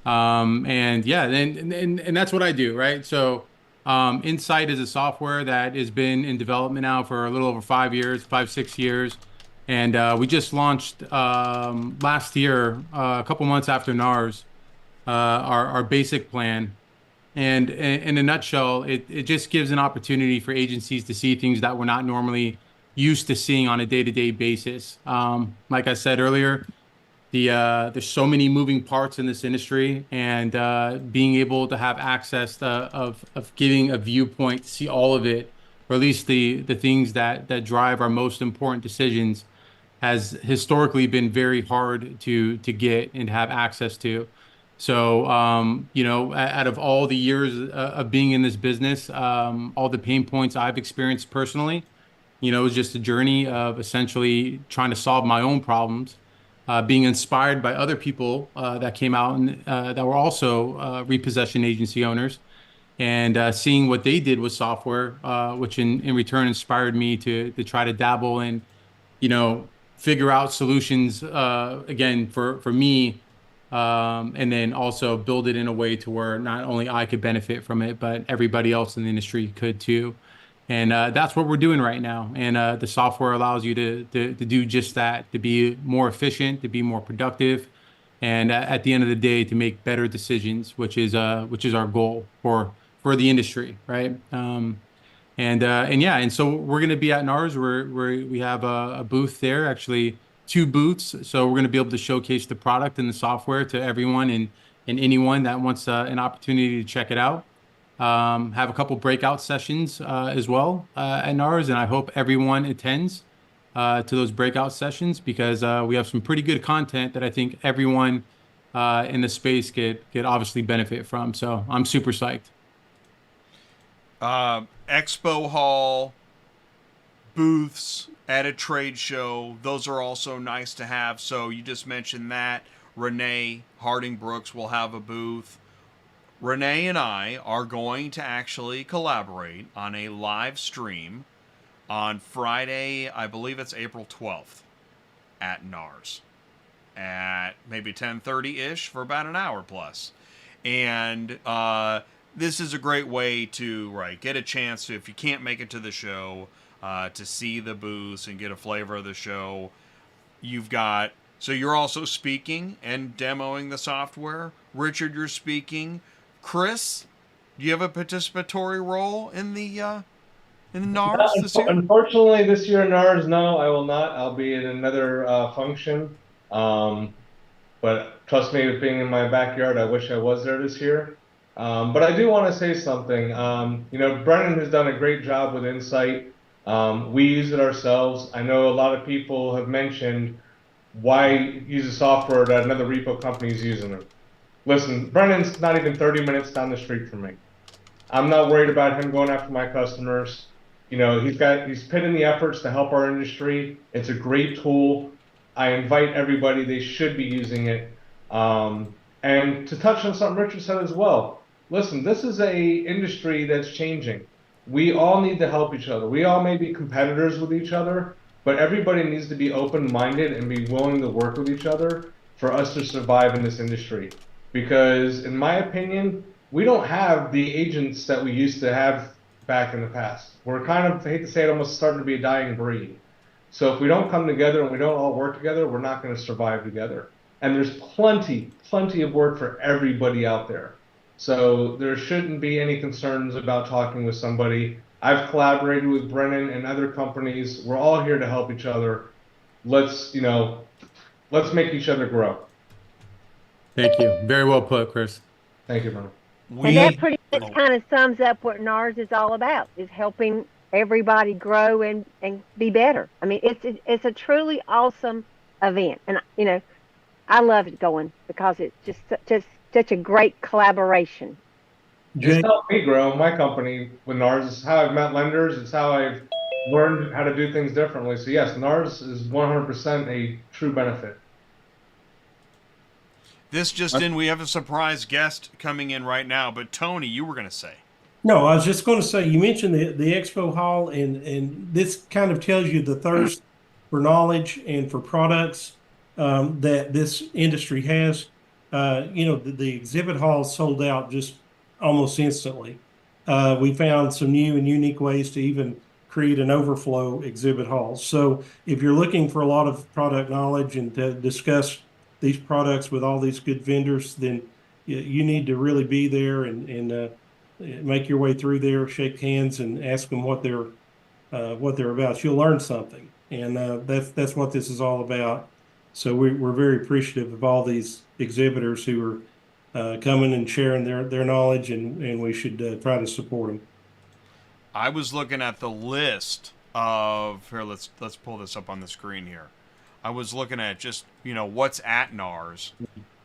And that's what I do, right? So Insight is a software that has been in development now for a little over 6 years. And we just launched last year, a couple months after NARS, our basic plan. And in a nutshell, it just gives an opportunity for agencies to see things that we're not normally used to seeing on a day-to-day basis. Like I said earlier, there's so many moving parts in this industry, and being able to have access of giving a viewpoint to see all of it, or at least the things that drive our most important decisions, has historically been very hard to get and have access to. So, out of all the years of being in this business, all the pain points I've experienced personally, it was just a journey of essentially trying to solve my own problems, being inspired by other people that came out and that were also repossession agency owners, and seeing what they did with software, which in return inspired me to try to dabble in, figure out solutions, again, for me, and then also build it in a way to where not only I could benefit from it, but everybody else in the industry could too. And that's what we're doing right now. And the software allows you to do just that, to be more efficient, to be more productive, and at the end of the day, to make better decisions, which is our goal for the industry, right? And yeah, and so we're going to be at NARS. We have a booth there, actually two booths. So we're going to be able to showcase the product and the software to everyone and anyone that wants an opportunity to check it out. Have a couple breakout sessions as well at NARS, and I hope everyone attends to those breakout sessions because we have some pretty good content that I think everyone in the space could obviously benefit from. So I'm super psyched. Expo Hall, booths at a trade show, those are also nice to have. So you just mentioned that. Renee Harding Brooks will have a booth. Renee and I are going to actually collaborate on a live stream on Friday, I believe it's April 12th, at NARS at maybe 10:30-ish for about an hour plus. And this is a great way to get a chance to, if you can't make it to the show, to see the booths and get a flavor of the show. So you're also speaking and demoing the software. Richard, you're speaking. Chris, do you have a participatory role in the NARS this year? Unfortunately, this year NARS, no, I will not. I'll be in another function. But trust me, with being in my backyard, I wish I was there this year. But I do want to say something. Brennen has done a great job with insightt. We use it ourselves. I know a lot of people have mentioned why use a software that another repo company is using it. Listen, Brennan's not even 30 minutes down the street from me. I'm not worried about him going after my customers. He's put in the efforts to help our industry. It's a great tool. I invite everybody, they should be using it. And to touch on something Richard said as well, listen, this is a industry that's changing. We all need to help each other. We all may be competitors with each other, but everybody needs to be open-minded and be willing to work with each other for us to survive in this industry. Because in my opinion, we don't have the agents that we used to have back in the past. We're kind of, I hate to say it, almost starting to be a dying breed. So if we don't come together and we don't all work together, we're not going to survive together. And there's plenty of work for everybody out there. So there shouldn't be any concerns about talking with somebody. I've collaborated with Brennen and other companies. We're all here to help each other. Let's make each other grow. Thank you. Very well put, Chris. Thank you, Brennen. And that pretty much kind of sums up what NARS is all about, is helping everybody grow and be better. I mean, it's a truly awesome event. And, I love it going because it's just such a great collaboration. It's helped me grow my company with NARS. It's how I've met lenders. It's how I've learned how to do things differently. So yes, NARS is 100% a true benefit. This just in, we have a surprise guest coming in right now, but Tony, you were going to say. No, I was just going to say, you mentioned the Expo Hall, and this kind of tells you the thirst for knowledge and for products that this industry has. The exhibit hall sold out just almost instantly. We found some new and unique ways to even create an overflow exhibit hall. So if you're looking for a lot of product knowledge and to discuss these products with all these good vendors, then you need to really be there and make your way through there, shake hands, and ask them what they're about. You'll learn something, and that's what this is all about. So we're very appreciative of all these exhibitors who are coming and sharing their knowledge, and we should try to support them. I was looking at the list of here. Let's pull this up on the screen here. I was looking at just what's at NARS,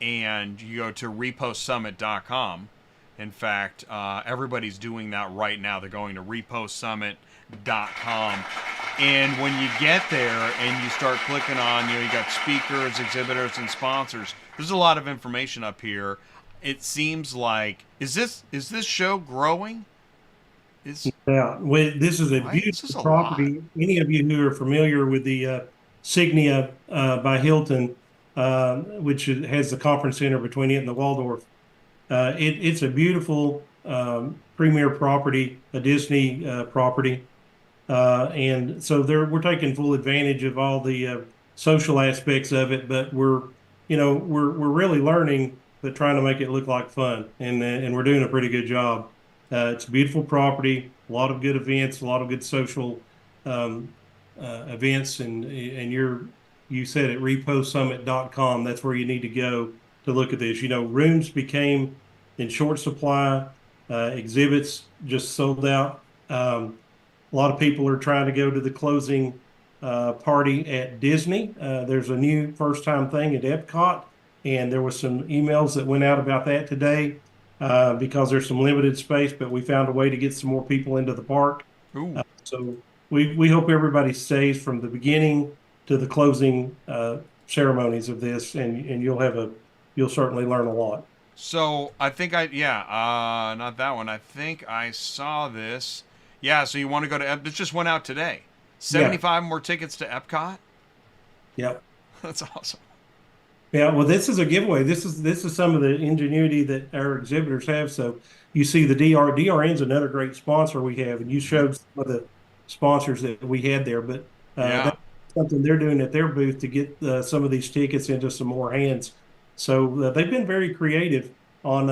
and you go to reposummit.com. In fact, everybody's doing that right now. They're going to reposummit.com. And when you get there and you start clicking on, you got speakers, exhibitors, and sponsors. There's a lot of information up here. It seems like, is this show growing? This is a beautiful property. Any of you who are familiar with the Signia by Hilton, which has the conference center between it and the Waldorf. It's a beautiful premier property, a Disney property. And so we're taking full advantage of all the social aspects of it, but we're really learning, but trying to make it look like fun, and we're doing a pretty good job. It's a beautiful property, a lot of good events, a lot of good social events, and you said at reposummit.com, that's where you need to go to look at this. Rooms became in short supply, exhibits just sold out. A lot of people are trying to go to the closing party at Disney. There's a new first-time thing at Epcot, and there was some emails that went out about that today because there's some limited space, but we found a way to get some more people into the park. So we hope everybody stays from the beginning to the closing ceremonies of this, and you'll certainly learn a lot. So I think not that one. I think I saw this. Yeah, so you want to go to this just went out today. 75 more tickets to Epcot? Yep. That's awesome. Yeah, well, this is a giveaway. This is some of the ingenuity that our exhibitors have. So you see the DRN is another great sponsor we have, and you showed some of the sponsors that we had there, but that's something they're doing at their booth to get some of these tickets into some more hands. So they've been very creative on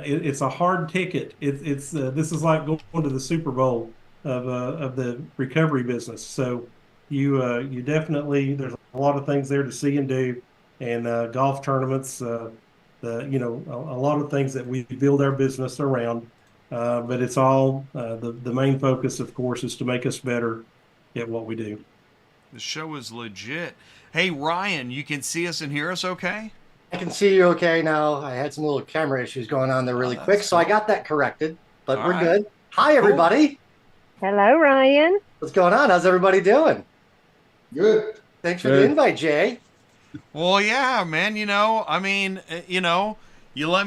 it's a hard ticket. This is like going to the Super Bowl of the recovery business. So you definitely, there's a lot of things there to see and do, and golf tournaments, a lot of things that we build our business around. But it's all the main focus, of course, is to make us better at what we do. The show is legit. Hey, Ryan, you can see us and hear us okay? I can see you okay now. I had some little camera issues going on there really quick, so I got that corrected, but we're good. Hi, everybody. Hello, Ryan. What's going on? How's everybody doing? Good. Thanks for the invite, Jay. Well, yeah, man, you let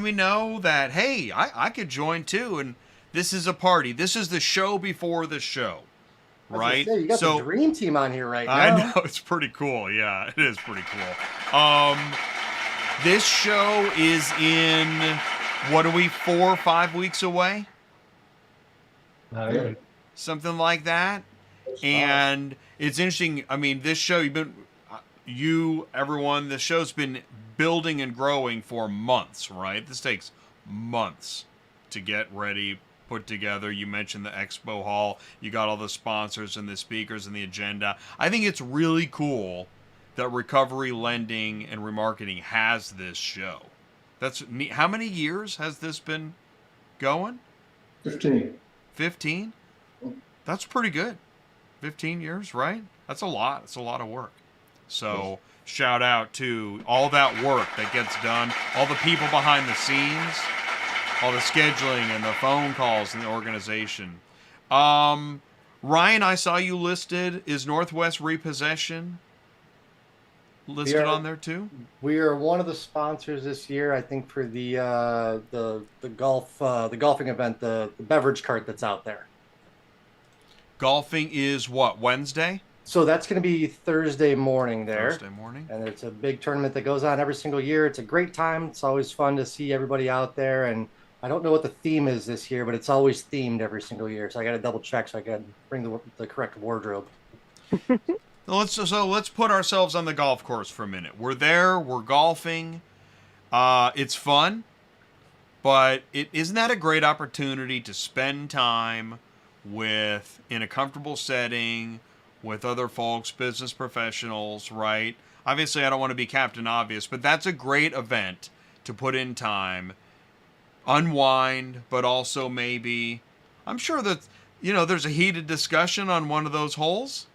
me know that, hey, I could join too, and this is a party. This is the show before the show, right? You got the dream team on here right now. I know, it's pretty cool. Yeah, it is pretty cool. This show is in, what are we, 4 or 5 weeks away? Something like that. And it's interesting. I mean, this show, everyone, the show's been building and growing for months, right? This takes months to get ready, put together. You mentioned the Expo Hall. You got all the sponsors and the speakers and the agenda. I think it's really cool that Recovery Lending and Remarketing has this show. That's neat. How many years has this been going? 15. 15? That's pretty good. 15 years, right? That's a lot. It's a lot of work. So shout out to all that work that gets done, all the people behind the scenes, all the scheduling and the phone calls and the organization. Ryan, I saw you listed. Is Northwest Repossession listed on there too? We are one of the sponsors this year, I think, for the golfing event, the beverage cart that's out there. Golfing is what, Wednesday? So that's going to be Thursday morning there. Thursday morning. And it's a big tournament that goes on every single year. It's a great time. It's always fun to see everybody out there. And I don't know what the theme is this year, but it's always themed every single year. So I got to double check so I can bring the correct wardrobe. So let's put ourselves on the golf course for a minute. We're there. We're golfing. It's fun. But isn't that a great opportunity to spend time in a comfortable setting with other folks, business professionals, right? Obviously, I don't want to be Captain Obvious, but that's a great event to put in time, unwind, but also maybe, I'm sure that, there's a heated discussion on one of those holes.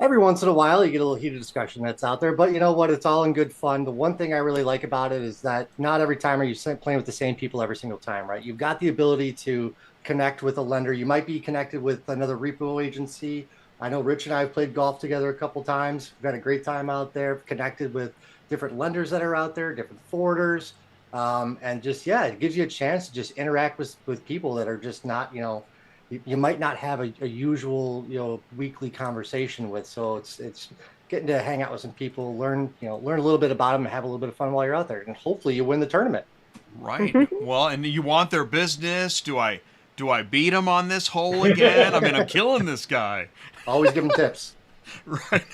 Every once in a while, you get a little heated discussion that's out there, but you know what? It's all in good fun. The one thing I really like about it is that not every time are you playing with the same people every single time, right? You've got the ability to connect with a lender. You might be connected with another repo agency. I know Rich and I have played golf together a couple times. We've had a great time out there, connected with different lenders that are out there, different forwarders. And just, it gives you a chance to just interact with people that are just not, you might not have a usual, weekly conversation with. So it's getting to hang out with some people, learn a little bit about them, and have a little bit of fun while you're out there, and hopefully you win the tournament. Right. Well, and you want their business. Do I beat him on this hole again? I mean, I'm killing this guy. Always give them tips. Right.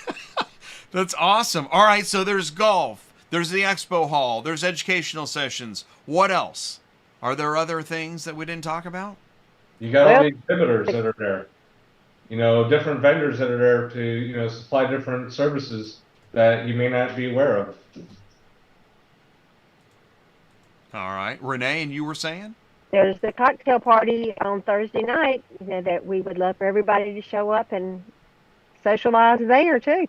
That's awesome. All right, so there's golf. There's the Expo Hall. There's educational sessions. What else? Are there other things that we didn't talk about? You got all the exhibitors that are there. Different vendors that are there to, supply different services that you may not be aware of. All right. Renee, and you were saying? There's the cocktail party on Thursday night, that we would love for everybody to show up and socialize there too.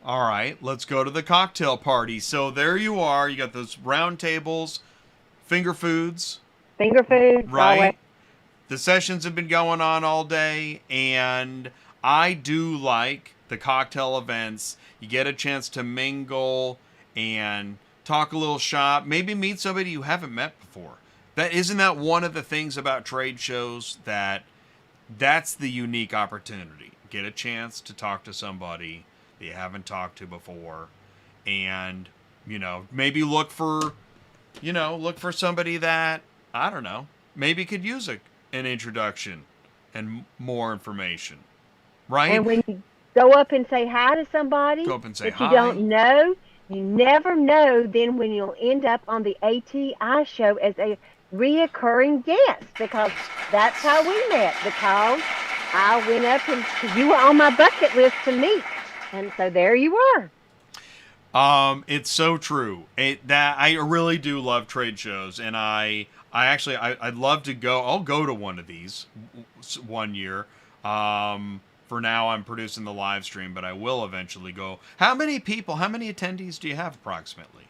All right, let's go to the cocktail party. So there you are. You got those round tables, finger foods. Finger food. Right. The sessions have been going on all day, and I do like the cocktail events. You get a chance to mingle and talk a little shop, maybe meet somebody you haven't met before. Isn't that one of the things about trade shows, that's the unique opportunity. Get a chance to talk to somebody that you haven't talked to before, and maybe look for somebody that, I don't know, maybe could use an introduction and more information, right? And when you go up and say hi to somebody that you don't know, you never know then when you'll end up on the ATI show as a reoccurring guest, because that's how we met, because I went up and you were on my bucket list to meet. And so there you are. It's so true. That I really do love trade shows, and I'd love to go. I'll go to one of these one year. For now, I'm producing the live stream, but I will eventually go. How many attendees do you have approximately?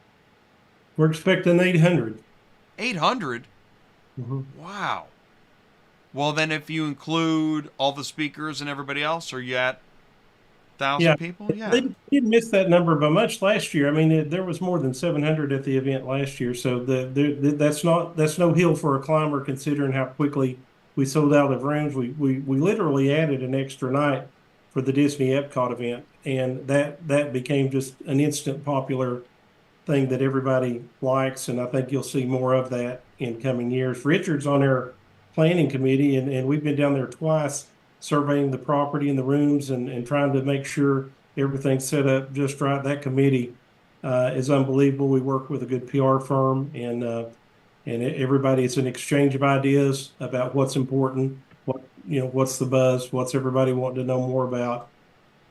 We're expecting 800. 800? Mm-hmm. Wow. Well, then if you include all the speakers and everybody else, are you at 1,000 people? Yeah. They didn't miss that number by much last year. I mean, there was more than 700 at the event last year. So that's no hill for a climber, considering how quickly we sold out of rooms. We literally added an extra night for the Disney Epcot event, and that became just an instant popular thing that everybody likes, and I think you'll see more of that in coming years. Richard's on our planning committee, and we've been down there twice surveying the property and the rooms and trying to make sure everything's set up just right. That committee is unbelievable. We work with a good PR firm, and everybody, it's an exchange of ideas about what's important, what's the buzz, what's everybody wanting to know more about.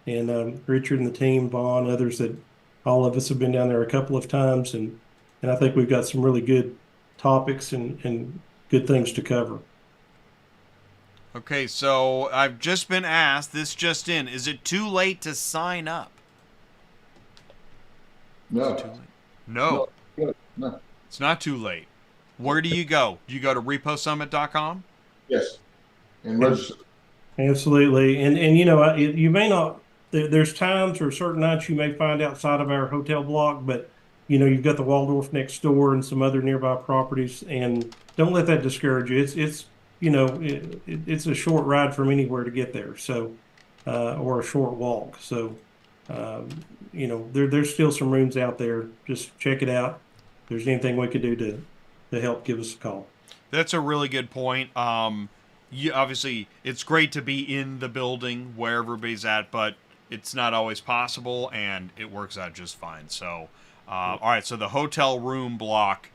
And Richard and the team, Vaughn, others, that all of us have been down there a couple of times, and I think we've got some really good topics and good things to cover. Okay, so I've just been asked, this just in, is it too late to sign up? No. Too late? No. It's not too late. Where do you go? Do you go to reposummit.com? Yes. And register. Absolutely. And you may not, there's times or certain nights you may find outside of our hotel block, but you've got the Waldorf next door and some other nearby properties, and don't let that discourage you. It's a short ride from anywhere to get there. So, or a short walk. So, there's still some rooms out there. Just check it out. If there's anything we could do to help, give us a call. That's a really good point. Obviously, it's great to be in the building where everybody's at, but it's not always possible, and it works out just fine. So, all right. So the hotel room block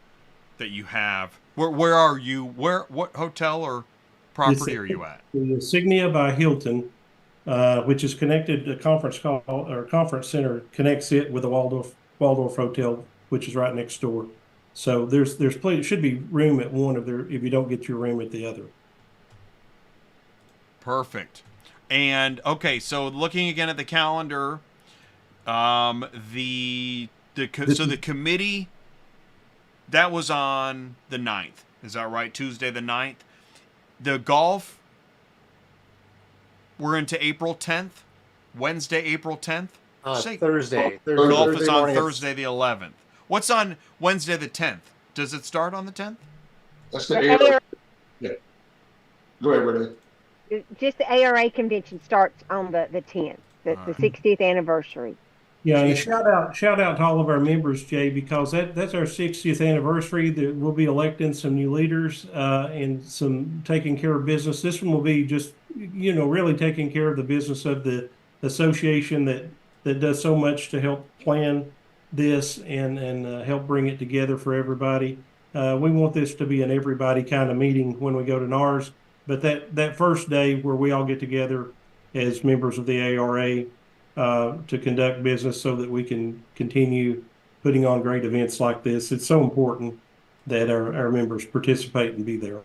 that you have, where are you? What hotel or property are you at? The Insignia by Hilton, which is connected. The conference center connects it with the Waldorf Hotel, which is right next door. So there's plenty. Should be room at one if you don't get your room at the other. Perfect. And okay, so looking again at the calendar, so the committee, that was on the 9th. Is that right? Tuesday the 9th. The golf, we're into April 10th. Wednesday, April 10th. Thursday. Golf is on Thursday the 11th. What's on Wednesday the 10th? Does it start on the 10th? That's the ARA. Yeah. Go ahead, Renee. Just the ARA convention starts on the 10th. the 60th anniversary. Yeah, and shout out to all of our members, Jay, because that's our 60th anniversary. That we'll be electing some new leaders and some taking care of business. This one will be just, really taking care of the business of the association that does so much to help plan this and help bring it together for everybody. We want this to be an everybody kind of meeting when we go to NARS, but that first day where we all get together as members of the ARA to conduct business so that we can continue putting on great events like this. It's so important that our members participate and be there.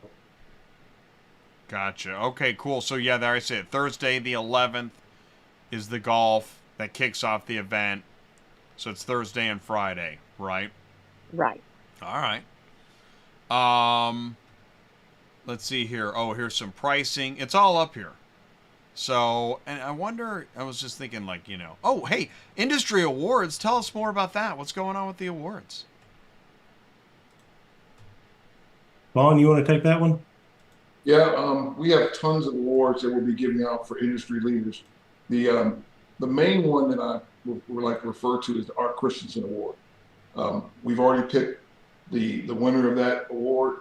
Gotcha. Okay, cool. So yeah, there I said Thursday the 11th is the golf that kicks off the event. So it's Thursday and Friday, right? Right. All right. Let's see here. Oh, here's some pricing. It's all up here. So, and I wonder, I was just thinking oh, hey, industry awards. Tell us more about that. What's going on with the awards? Vaughn, you want to take that one? Yeah, we have tons of awards that we'll be giving out for industry leaders. The main one that I would like to refer to is the Art Christensen Award. We've already picked the winner of that award,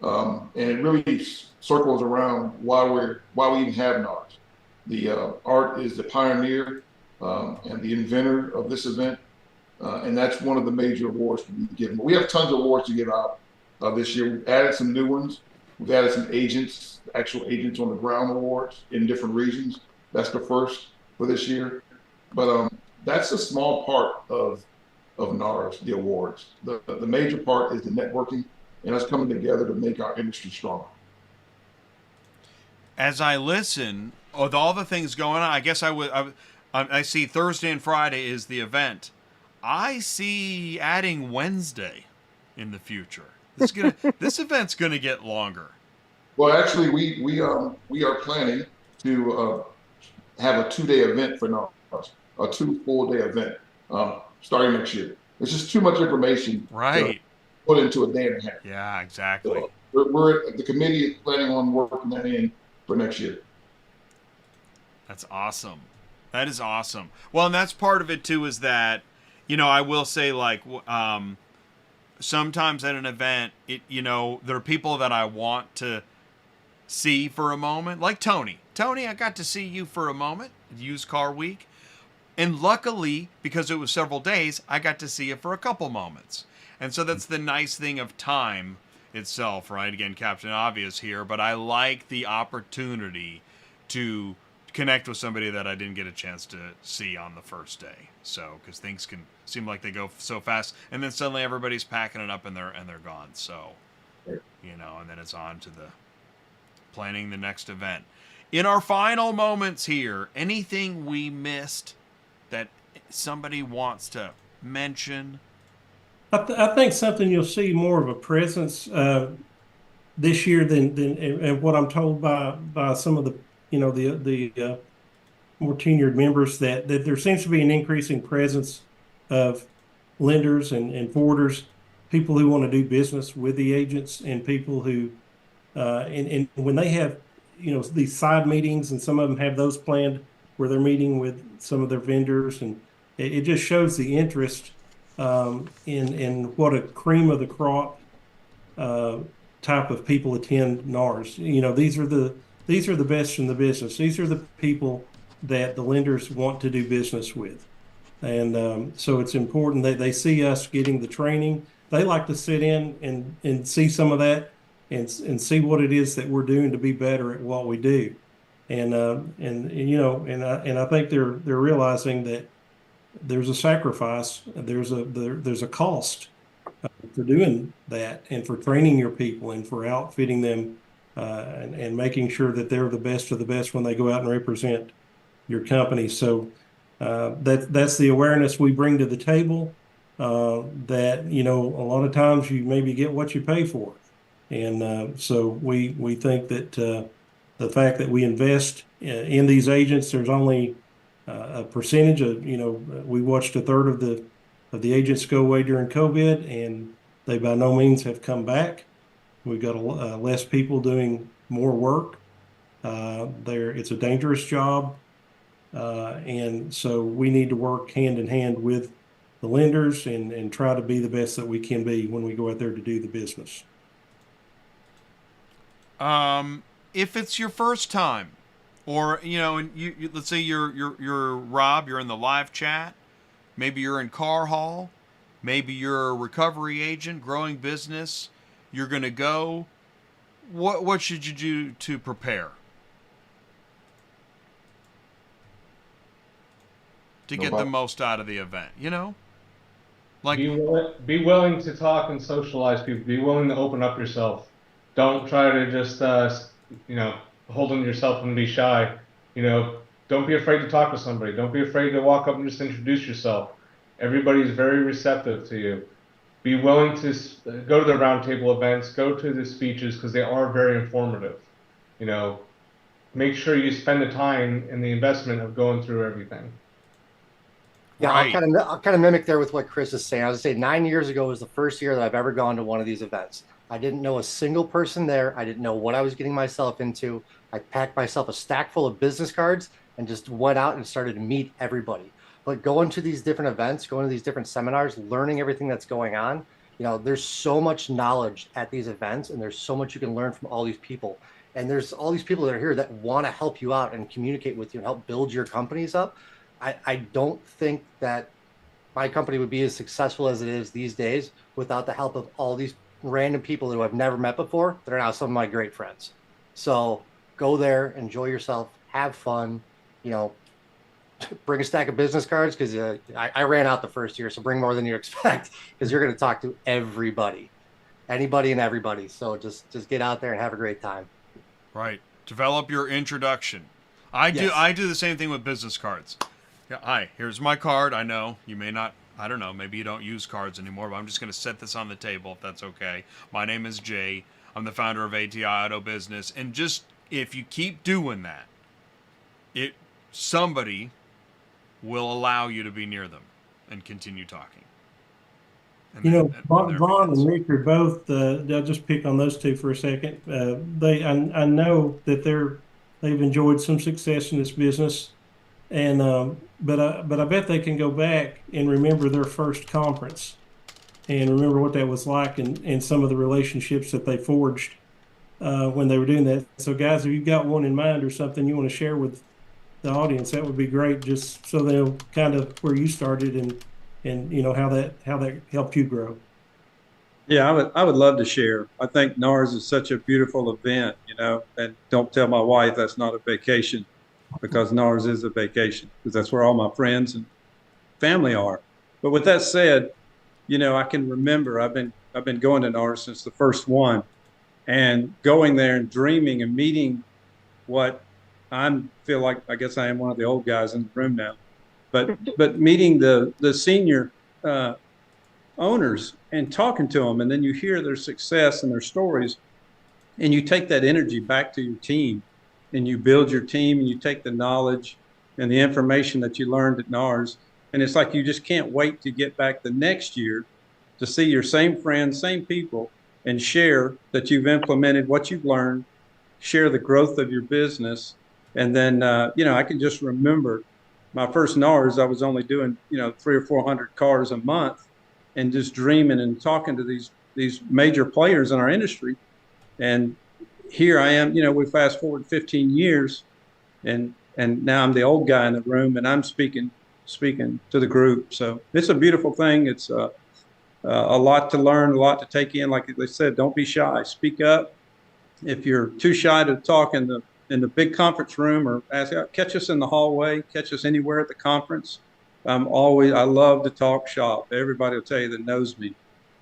and it really circles around why we even have NARS. The Art is the pioneer and the inventor of this event, and that's one of the major awards to be given. But we have tons of awards to give out this year. We've added some new ones. We've added some agents, actual agents on the ground awards in different regions. That's the first for this year. But that's a small part of NARS, the awards. The major part is the networking and us coming together to make our industry stronger. As I listen, with all the things going on, I guess I see Thursday and Friday is the event. I see adding Wednesday in the future. This event's gonna get longer. Well, actually, we are planning to have a 2-day event for NARS, a 2 full-day event starting next year. It's just too much information to put into a day and a half. Yeah, exactly. So the committee is planning on working that in for next year. That's awesome. That is awesome. Well, and that's part of it too, is that, I will say, sometimes at an event, there are people that I want to see for a moment, like Tony. Tony, I got to see you for a moment at Used Car Week. And luckily, because it was several days, I got to see you for a couple moments. And so that's the nice thing of time itself, right? Again, Captain Obvious here, but I like the opportunity to connect with somebody that I didn't get a chance to see on the first day. So, because things can seem like they go so fast, and then suddenly everybody's packing it up and they're gone. So, and then it's on to the planning the next event. In our final moments here, anything we missed that somebody wants to mention? I think something you'll see more of a presence this year than and what I'm told by some of the the more tenured members that there seems to be an increasing presence of lenders and forwarders, people who want to do business with the agents, and people who and when they have these side meetings, and some of them have those planned where they're meeting with some of their vendors, and it just shows the interest in what a cream of the crop type of people attend NARS. These are the best in the business. These are the people that the lenders want to do business with. And so it's important that they see us getting the training. They like to sit in and see some of that and see what it is that we're doing to be better at what we do. And I think they're realizing that there's a sacrifice, there's a cost for doing that, and for training your people, and for outfitting them and making sure that they're the best of the best when they go out and represent your company. So that's the awareness we bring to the table, that a lot of times you maybe get what you pay for. And so we think that the fact that we invest in these agents, there's only a percentage of, we watched a third of the agents go away during COVID, and they by no means have come back. We've got less people doing more work. It's a dangerous job. And so we need to work hand in hand with the lenders and try to be the best that we can be when we go out there to do the business. If it's your first time, or and you let's say you're Rob, you're in the live chat, maybe you're in Car Hall, maybe you're a recovery agent, growing business, you're going to go. What should you do to prepare? To get the most out of the event, Like, be willing to talk and socialize people. Be willing to open up yourself. Don't try to just hold on yourself and be shy. Don't be afraid to talk to somebody. Don't be afraid to walk up and just introduce yourself. Everybody's very receptive to you. Be willing to go to the roundtable events, go to the speeches, because they are very informative. Make sure you spend the time and the investment of going through everything. Yeah, right. I'll kind of mimic there with what Chris is saying. I was going to say 9 years ago was the first year that I've ever gone to one of these events. I didn't know a single person there. I didn't know what I was getting myself into. I packed myself a stack full of business cards and just went out and started to meet everybody. But going to these different events, going to these different seminars, learning everything that's going on, there's so much knowledge at these events, and there's so much you can learn from all these people. And there's all these people that are here that want to help you out and communicate with you and help build your companies up. I don't think that my company would be as successful as it is these days without the help of all these random people who I've never met before that are now some of my great friends. So go there, enjoy yourself, have fun, bring a stack of business cards, because I ran out the first year, so bring more than you expect, because you're going to talk to anybody and everybody. So just get out there and have a great time. Right. Develop your introduction. I do the same thing with business cards. Yeah, hi, here's my card. I know you may not, I don't know, maybe you don't use cards anymore, but I'm just going to set this on the table if that's okay. My name is Jay. I'm the founder of ATI Auto Business. And just, if you keep doing that, somebody will allow you to be near them and continue talking. And Vaughn and Richard both, I'll just pick on those two for a second. I know that they've enjoyed some success in this business. And but I bet they can go back and remember their first conference and remember what that was like and some of the relationships that they forged when they were doing that. So guys, if you've got one in mind or something you want to share with the audience, that would be great, just so they'll kind of where you started and how that helped you grow. Yeah, I would love to share. I think NARS is such a beautiful event, and don't tell my wife that's not a vacation, because NARS is a vacation, because that's where all my friends and family are. But with that said, I can remember I've been going to NARS since the first one, and going there and dreaming and meeting what I feel like, I guess I am one of the old guys in the room now, but meeting the senior owners and talking to them, and then you hear their success and their stories, and you take that energy back to your team, and you build your team, and you take the knowledge and the information that you learned at NARS, and it's like you just can't wait to get back the next year to see your same friends, same people, and share that you've implemented what you've learned, share the growth of your business. And then, I can just remember my first NARS, I was only doing, 300 or 400 cars a month, and just dreaming and talking to these major players in our industry. And here I am, we fast forward 15 years, and now I'm the old guy in the room, and I'm speaking to the group. So it's a beautiful thing. It's a lot to learn, a lot to take in. Like they said, don't be shy. Speak up. If you're too shy to talk in the big conference room, or catch us in the hallway, catch us anywhere at the conference. I love to talk shop. Everybody will tell you that knows me.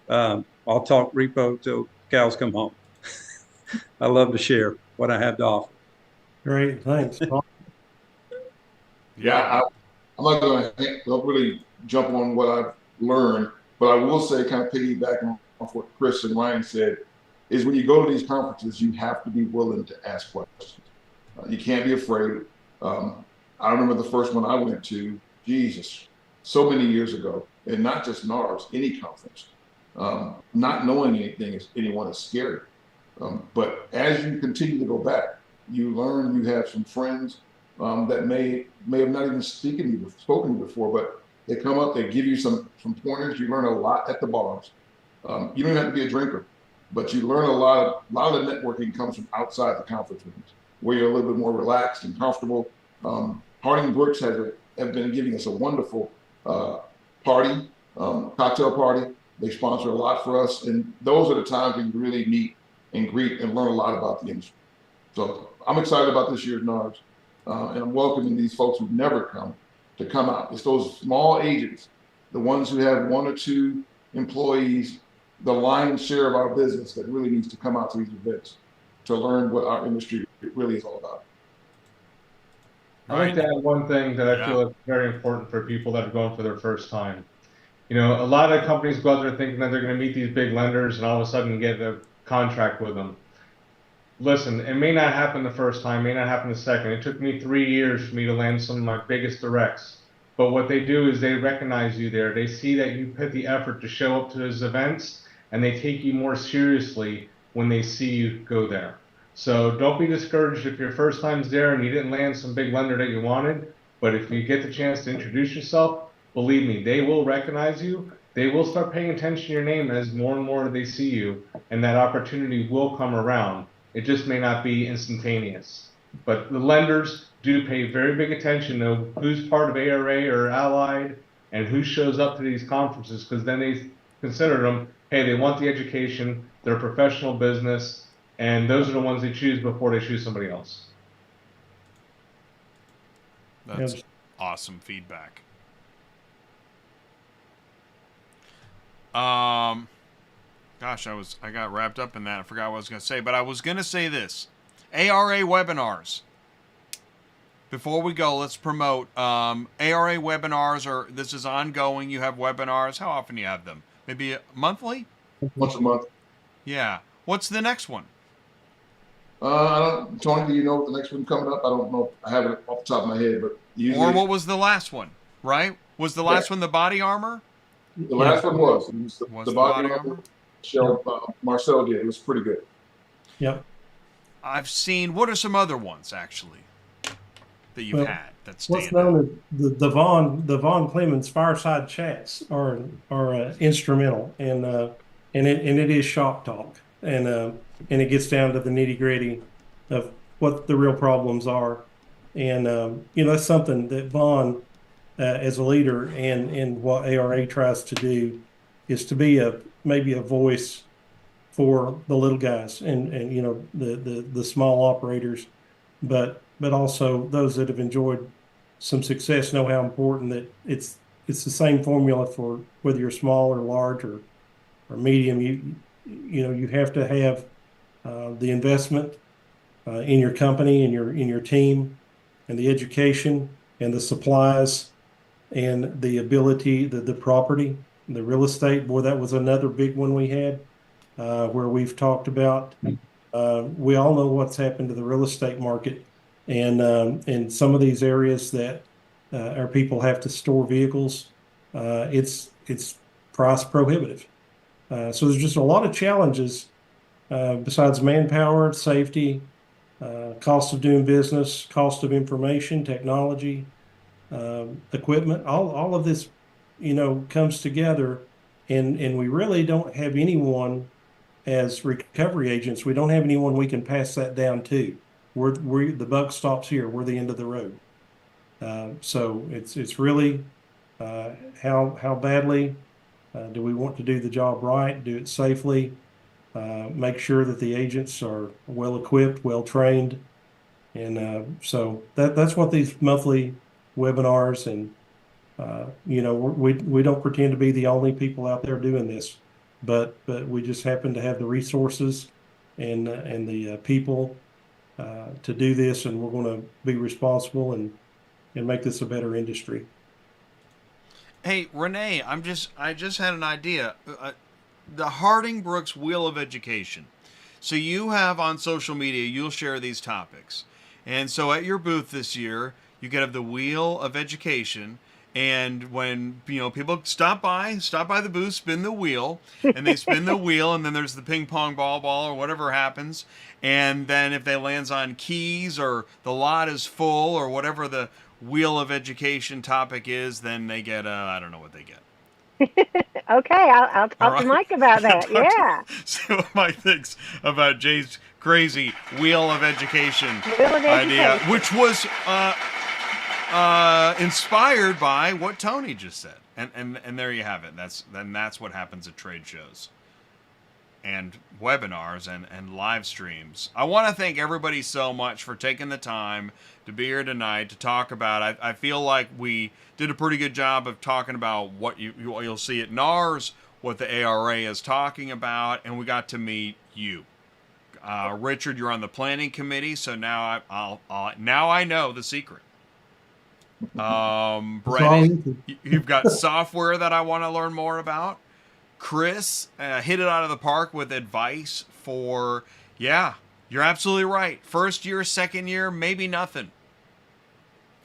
I'll talk repo till cows come home. I love to share what I have to offer. Great, thanks. Yeah, I'm not going to really jump on what I've learned, but I will say, kind of piggybacking off what Chris and Ryan said, is when you go to these conferences, you have to be willing to ask questions. You can't be afraid. I remember the first one I went to, Jesus, so many years ago, and not just NARS, any conference. Not knowing anyone is scary. But as you continue to go back, you learn, you have some friends, that may have not even spoken to you before, but they come up, they give you some pointers. You learn a lot at the bars. You don't have to be a drinker, but you learn a lot of the networking comes from outside the conference rooms, where you're a little bit more relaxed and comfortable. Harding Brooks have been giving us a wonderful party, cocktail party. They sponsor a lot for us, and those are the times when you really meet and greet and learn a lot about the industry. So I'm excited about this year's NARS, and I'm welcoming these folks who've never come to come out. It's those small agents, the ones who have 1 or 2 employees, the lion's share of our business that really needs to come out to these events to learn what our industry really is all about. I'd like to add one thing that I feel is very important for people that are going for their first time. You know, a lot of companies go out there thinking that they're going to meet these big lenders and all of a sudden get a contract with them. Listen, it may not happen the first time, may not happen the second. It took me 3 years for me to land some of my biggest directs. But what they do is they recognize you there. They see that you put the effort to show up to those events, and they take you more seriously when they see you go there. So don't be discouraged if your first time's there and you didn't land some big lender that you wanted. But if you get the chance to introduce yourself, believe me, they will recognize you. They will start paying attention to your name as more and more they see you, and that opportunity will come around. It just may not be instantaneous. But the lenders do pay very big attention to who's part of ARA or Allied and who shows up to these conferences, because then they consider them, hey, they want the education, they're a professional business, and those are the ones they choose before they choose somebody else. That's awesome feedback. Gosh, I got wrapped up in that. I forgot what I was going to say, but I was going to say this. ARA webinars. Before we go, let's promote ARA webinars. This is ongoing. You have webinars. How often do you have them? Maybe monthly? Once a month. Yeah. What's the next one? Tony, do you know the next one coming up? I don't know. I have it off the top of my head, but usually. Or what was the last one? Right? Was the last one the body armor? The last one was. It was the body armor. Marcel did. It was pretty good. Yep. I've seen. What are some other ones actually that you've had that stand what's known as the Vaughn Clemmons fireside chats are instrumental, and it is shop talk, and it gets down to the nitty gritty of what the real problems are, and that's something that Vaughn, as a leader, and what ARA tries to do, is to be maybe a voice for the little guys and the small operators, but also those that have enjoyed some success know how important that it's the same formula for whether you're small or large or medium. You have to have the investment in your company and in your team, and the education and the supplies and the ability, the property, the real estate. Boy, that was another big one we had, where we've talked about. We all know what's happened to the real estate market, and in some of these areas that our people have to store vehicles, it's price prohibitive. So there's just a lot of challenges besides manpower, safety, cost of doing business, cost of information, technology, equipment. All of this, comes together, and we really don't have anyone as recovery agents. We don't have anyone we can pass that down to. We're the buck stops here. We're the end of the road. So it's really how badly do we want to do the job right, do it safely, make sure that the agents are well equipped, well trained, and so that's what these monthly webinars and we don't pretend to be the only people out there doing this, but we just happen to have the resources and the people to do this, and we're going to be responsible and make this a better industry. Hey, Renee, I just had an idea. The Harding Brooks Wheel of Education. So you have on social media, you'll share these topics. And so at your booth this year, you could have the Wheel of Education, And when, people stop by the booth, spin the wheel, and they spin the wheel, and then there's the ping pong ball or whatever happens. And then if they lands on keys or the lot is full or whatever the wheel of education topic is, then they get, I don't know what they get. Okay, I'll talk to Mike about that. Yeah. See what Mike thinks about Jay's crazy wheel of education idea, which was inspired by what Tony just said. And there you have it. That's what happens at trade shows and webinars and live streams. I want to thank everybody so much for taking the time to be here tonight to talk about. I feel like we did a pretty good job of talking about what you'll see at NARS, what the ARA is talking about, and we got to meet you. Richard, you're on the planning committee, so now I know the secret. Brennen, you've got software that I want to learn more about. Chris hit it out of the park with advice for, you're absolutely right. First year, second year, maybe nothing.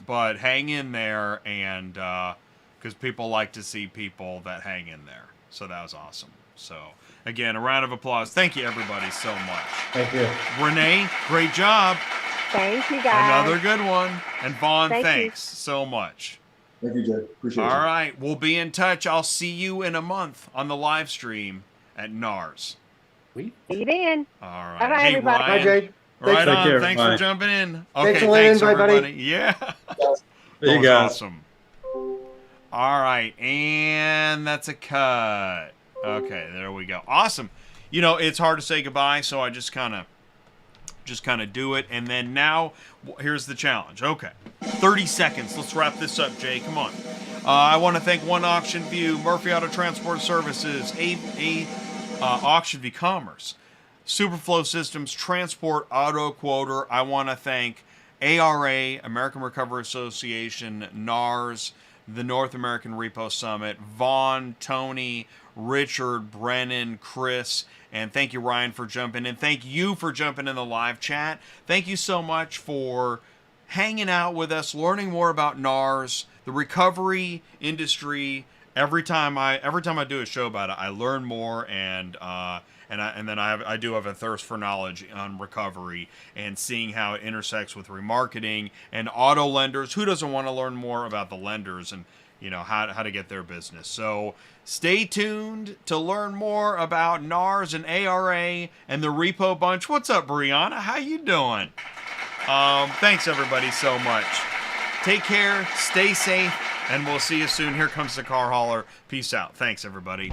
But hang in there, and because people like to see people that hang in there. So that was awesome. So, again, a round of applause. Thank you, everybody, so much. Thank you. Renee, great job. Thank you, guys. Another good one. And Vaughn, Thank thanks so much. Thank you, Jay. Appreciate it. All right, we'll be in touch. I'll see you in a month on the live stream at NARS. See you then. All right. Bye-bye, Hey, everybody. Ryan. Bye, Jay. Right Take on. care. Thanks Bye. for jumping in. Thanks Okay, for letting thanks, in. Bye, buddy. everybody. Yeah. See you That was guys. awesome. All right, and that's a cut. Okay, there we go. Awesome. It's hard to say goodbye, so I just kind of do it. And then now, here's the challenge. Okay, 30 seconds. Let's wrap this up, Jay. Come on. I want to thank One Auction View, Murphy Auto Transport Services, AuctionVCommerce, Superflow Systems, Transport Auto Quoter. I want to thank ARA, American Recovery Association, NARS, the North American Repo Summit, Vaughn, Tony, Richard, Brennen, Chris, and thank you, Ryan, for jumping in. Thank you for jumping in the live chat. Thank you so much for hanging out with us, learning more about NARS, the recovery industry. Every time I do a show about it, I learn more, and then I do have a thirst for knowledge on recovery and seeing how it intersects with remarketing and auto lenders. Who doesn't want to learn more about the lenders and how to get their business? So stay tuned to learn more about NARS and ARA and the Repo Bunch. What's up, Brianna? How you doing? Thanks everybody so much. Take care, stay safe, and we'll see you soon. Here comes the car hauler. Peace out. Thanks everybody.